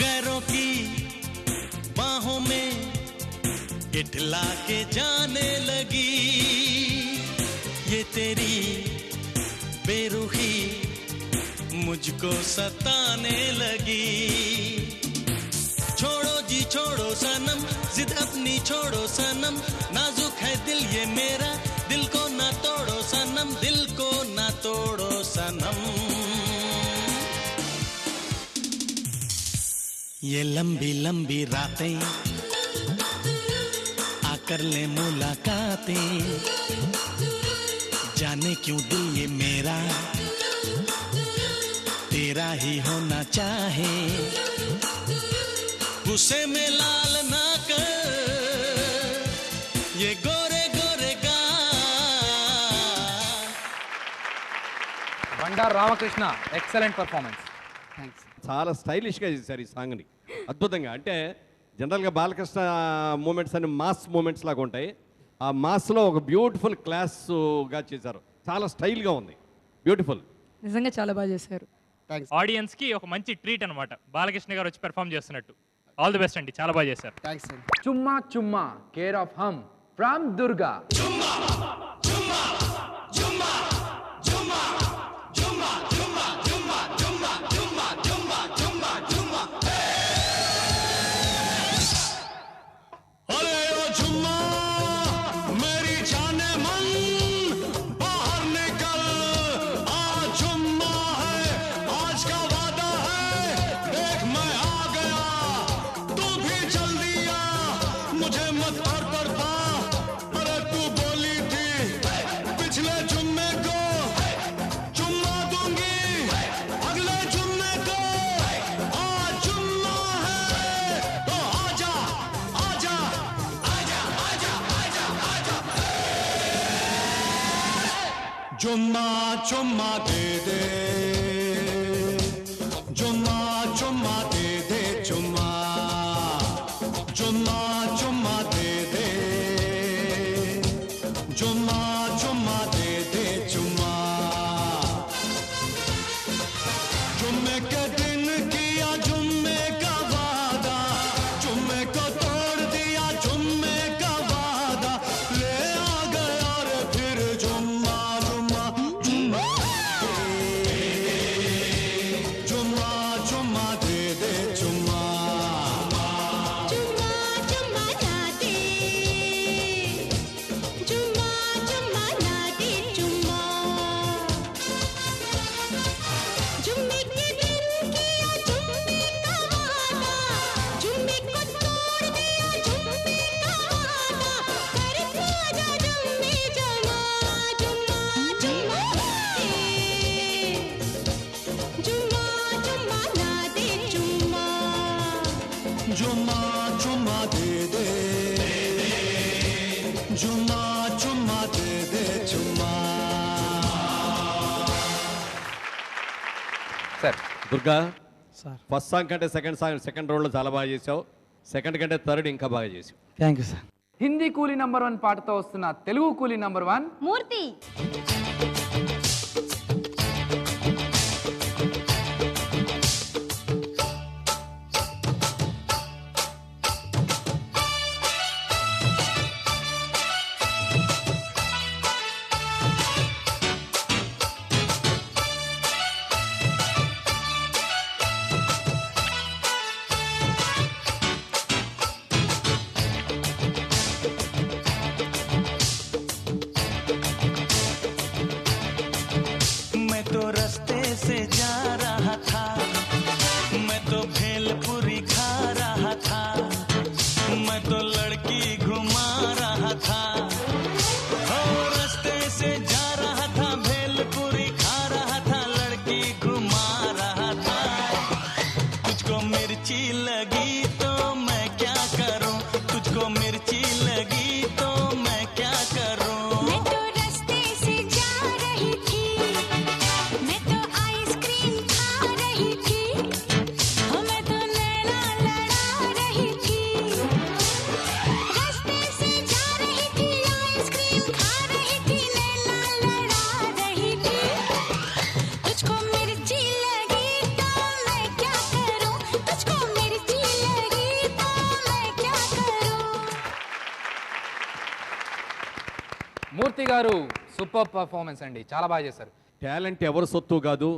C: गैरों की बाहों में इठला के जाने लगी ये तेरी बेरुखी मुझको सताने लगी छोड़ो जी छोड़ो सनम जिद अपनी छोड़ो सनम नाजुक है दिल ये मेरा दिल को ना तोड़ो सनम दिल को ना तोड़ो सनम ये लंबी लंबी रातें आकर ले मुलाकातें जाने क्यों दिल ये मेरा तेरा ही होना चाहे गुस्से में लाल ना कर ये गोरे गोरे
A: Bandaru Ramakrishna excellent performance.
I: Thanks.
E: చాలా స్టైలిష్గా చేశారు ఈ సాంగ్ని, అద్భుతంగా. అంటే జనరల్గా బాలకృష్ణ మూమెంట్స్ అన్ని మాస్ మూమెంట్స్ లాగా ఉంటాయి. ఆ మాస్లో ఒక బ్యూటిఫుల్ క్లాస్గా చేశారు. చాలా స్టైల్గా ఉంది, బ్యూటిఫుల్.
F: నిజంగా చాలా బాగా చేశారు.
I: థ్యాంక్స్.
G: ఆడియన్స్కి ఒక మంచి ట్రీట్ అనమాట బాలకృష్ణ గారు వచ్చి పెర్ఫామ్ చేస్తున్నట్టు. ఆల్ ది బెస్ట్ అండి, చాలా బాగా చేశారు.
I: థ్యాంక్స్ అండి.
A: చుమ్మా చుమ్మా కేర్ ఆఫ్ హమ్ ఫ్రమ్ దుర్గా.
C: अरे ओ झुम्मा मेरी जाने मन बाहर निकल आज झुम्मा है आज का वादा है देख मैं आ गया तू भी जल्दी आ मुझे मत कर तड़पा अरे तू बोली थी पिछले जुम्मे को जुम्मा दूंगी अगले जुम्मे को आज जुम्मा है तो आजा आजा जुम्मा जुम्मा दे दे जुम्मा जुम्मा दे दे जुम्मा जुम्मा जुम्मा दे दे जुम्मा जुम्मा दे दे जुम्मा जुम्मे के दिन किया जुम्मे का वादा जुम्मे को तोड़ दिया जुम्मे का वादा ले आ गया रे फिर जुम्मा जुम्मा जुम्मा जुम्मा जुम्मा दे दे जुम्मा
D: जुम्मा जुम्मा ना दे जुम्मा जुम्मा ना दे जुम्मा जुम्मे के दिन किया जुम्मे का वादा जुम्मे को तोड़ दिया जुम्मे का वादा कर आजा जुम्मे जमा जुम्मा जुम्मा दे जुम्मा जुम्मा ना दे जुम्मा
C: जुम्मा जुम्मा दे दे जुम्मा जुम्मा दे दे जुम्मा
A: sir
E: Durga,
I: sir.
E: First song కంటే సెకండ్ రౌండ్లో చాలా బాగా చేసావు. సెకండ్ కంటే థర్డ్ ఇంకా బాగా చేసావు.
I: Thank you sir.
A: హిందీ కూలీ నంబర్ 1 పాటతో వస్తున్న తెలుగు కూలీ నంబర్ 1
B: మూర్తి.
A: మూర్తి గారు సూపర్ పర్ఫార్మెన్స్ అండి, చాలా బాగా చేశారు.
E: టాలెంట్ ఎవరు సొత్తు కాదు,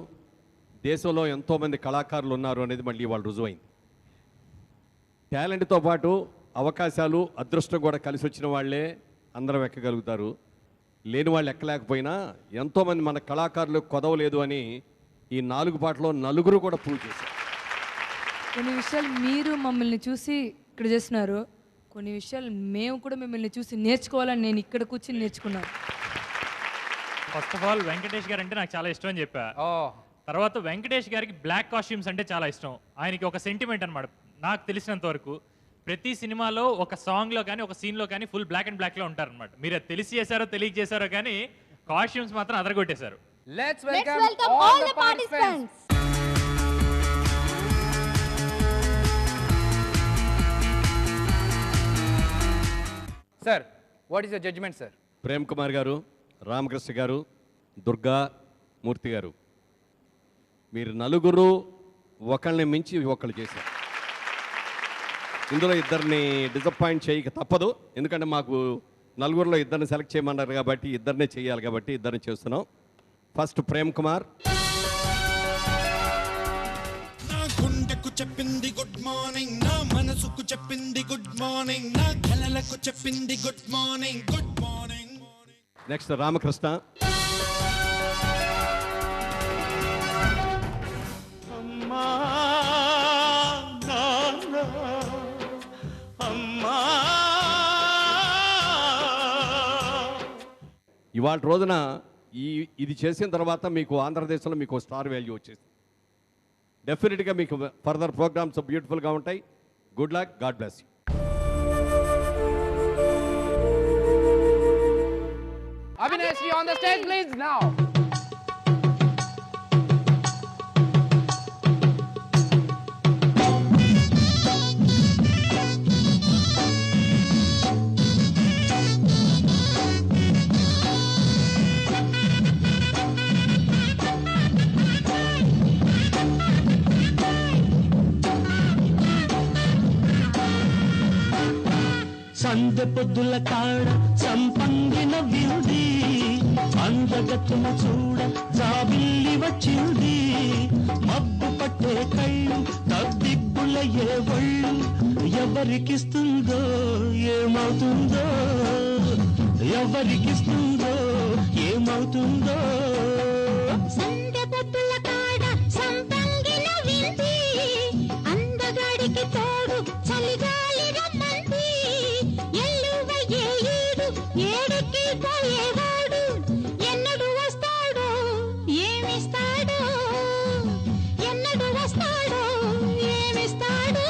E: దేశంలో ఎంతోమంది కళాకారులు ఉన్నారు అనేది మళ్ళీ వాళ్ళు రుజువైంది. టాలెంట్తో పాటు అవకాశాలు, అదృష్టం కూడా కలిసి వచ్చిన వాళ్ళే అందరం ఎక్కగలుగుతారు. లేని వాళ్ళు ఎక్కలేకపోయినా ఎంతోమంది మన కళాకారులు కొదవలేదు అని ఈ 4 పాటలో నలుగురు కూడా ప్రూవ్ చేశారు.
F: కొన్ని విషయాలు మీరు మమ్మల్ని చూసి ఇక్కడ చేస్తున్నారు, కొన్ని విషయాలు మేము కూడా మిమ్మల్ని చూసి నేర్చుకోవాలని నేను ఇక్కడ కూర్చుని నేర్చుకున్నాను.
G: ఫస్ట్ ఆఫ్ ఆల్ వెంకటేష్ గారు అంటే నాకు చాలా ఇష్టం అని చెప్పా. తర్వాత వెంకటేష్ గారికి బ్లాక్ కాస్ట్యూమ్స్ అంటే చాలా ఇష్టం. ఆయనకి ఒక సెంటిమెంట్ అనమాట. నాకు తెలిసినంత వరకు ప్రతి సినిమాలో ఒక సాంగ్లో కానీ ఒక సీన్లో కానీ ఫుల్ బ్లాక్ అండ్ బ్లాక్లో ఉంటారనమాట. మీరు అది తెలిసి చేశారో తెలియజేశారో కానీ కాస్ట్యూమ్స్ మాత్రం అదరగొట్టేశారు.
A: Let's
B: Let's
A: welcome
B: welcome all the participants.
A: Sir, what is your judgment, sir?
E: Prem Kumar గారు, రామకృష్ణ గారు, దుర్గా, మూర్తి గారు, మీరు నలుగురు ఒకళ్ళని మించి ఒకళ్ళు చేశారు. ఇందులో ఇద్దరిని డిసప్పాయింట్ చేయక తప్పదు, ఎందుకంటే మాకు నలుగురిలో ఇద్దరిని సెలెక్ట్ చేయమన్నారు కాబట్టి ఇద్దరినే చేయాలి కాబట్టి ఇద్దరిని చేస్తున్నాం. ఫస్ట్ ప్రేమ్ కుమార్.
C: నా గుండెకు చెప్పింది గుడ్ మార్నింగ్, నా మనసుకు చెప్పింది గుడ్ మార్నింగ్, నా కలలకు చెప్పింది good morning, good morning.
E: Next Ramakrishna.
H: అమ్మా నాన్న అమ్మా.
E: ఇవాళ రోజున ఇది చేసిన తర్వాత మీకు ఆంధ్రదేశంలో మీకు స్టార్ వాల్యూ వచ్చేసింది. డెఫినెట్గా మీకు ఫర్దర్ ప్రోగ్రామ్స్ బ్యూటిఫుల్గా ఉంటాయి. Good luck, God bless you.
A: Avinash on the stage, please, now.
H: సందె పొద్దుల కాడ సంపంగిన వింది, అందగత్తును చూడ జాబిల్లి వచ్చింది. మబ్బు పట్టే కళ్ళు తద్దిగ్గుల ఏ ఒళ్ళు, ఎవరికిస్తుందో ఏమవుతుందో, ఎవరికిస్తుందో ఏమవుతుందో.
D: సందె పొద్దుల కాడ సంపంగిన వింది, అందగాడికి తోడు చలిగాలి రమ్మంది. ఎల్లువ ఏ ఈడు ఏడికి పోయేవాడు, ఎన్నడు వస్తాడో ఏమిస్తాడో, ఎన్నడు వస్తాడో ఏమిస్తాడో.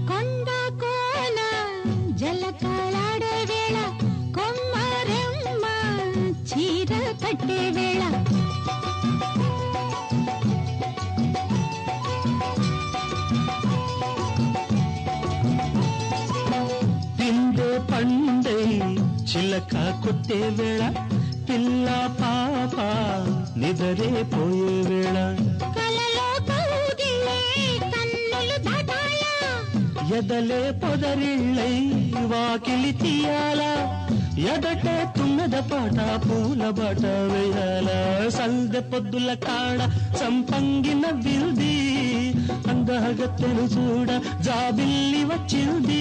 D: కొండ కోన జలకాలాడే వేళ, కొమ్మరెమ్మ చీర కట్టే వేళ.
H: తిండే పండే చిలక కొట్టే వేళ, పిల్ల పాప నిదరే పోయే వేళ.
D: కలలో కౌగిలే కన్నులు దాటాయా,
H: ఎదలే పొదరిళ్ళై వాకిలి తీయాల, ఎదటే తున్నద పాట పూల బాట వేయాల. సందె పొద్దుల కాడ సంపంగిన విల్ది, అందగత్తెను చూడ జాబిల్లి వచ్చింది.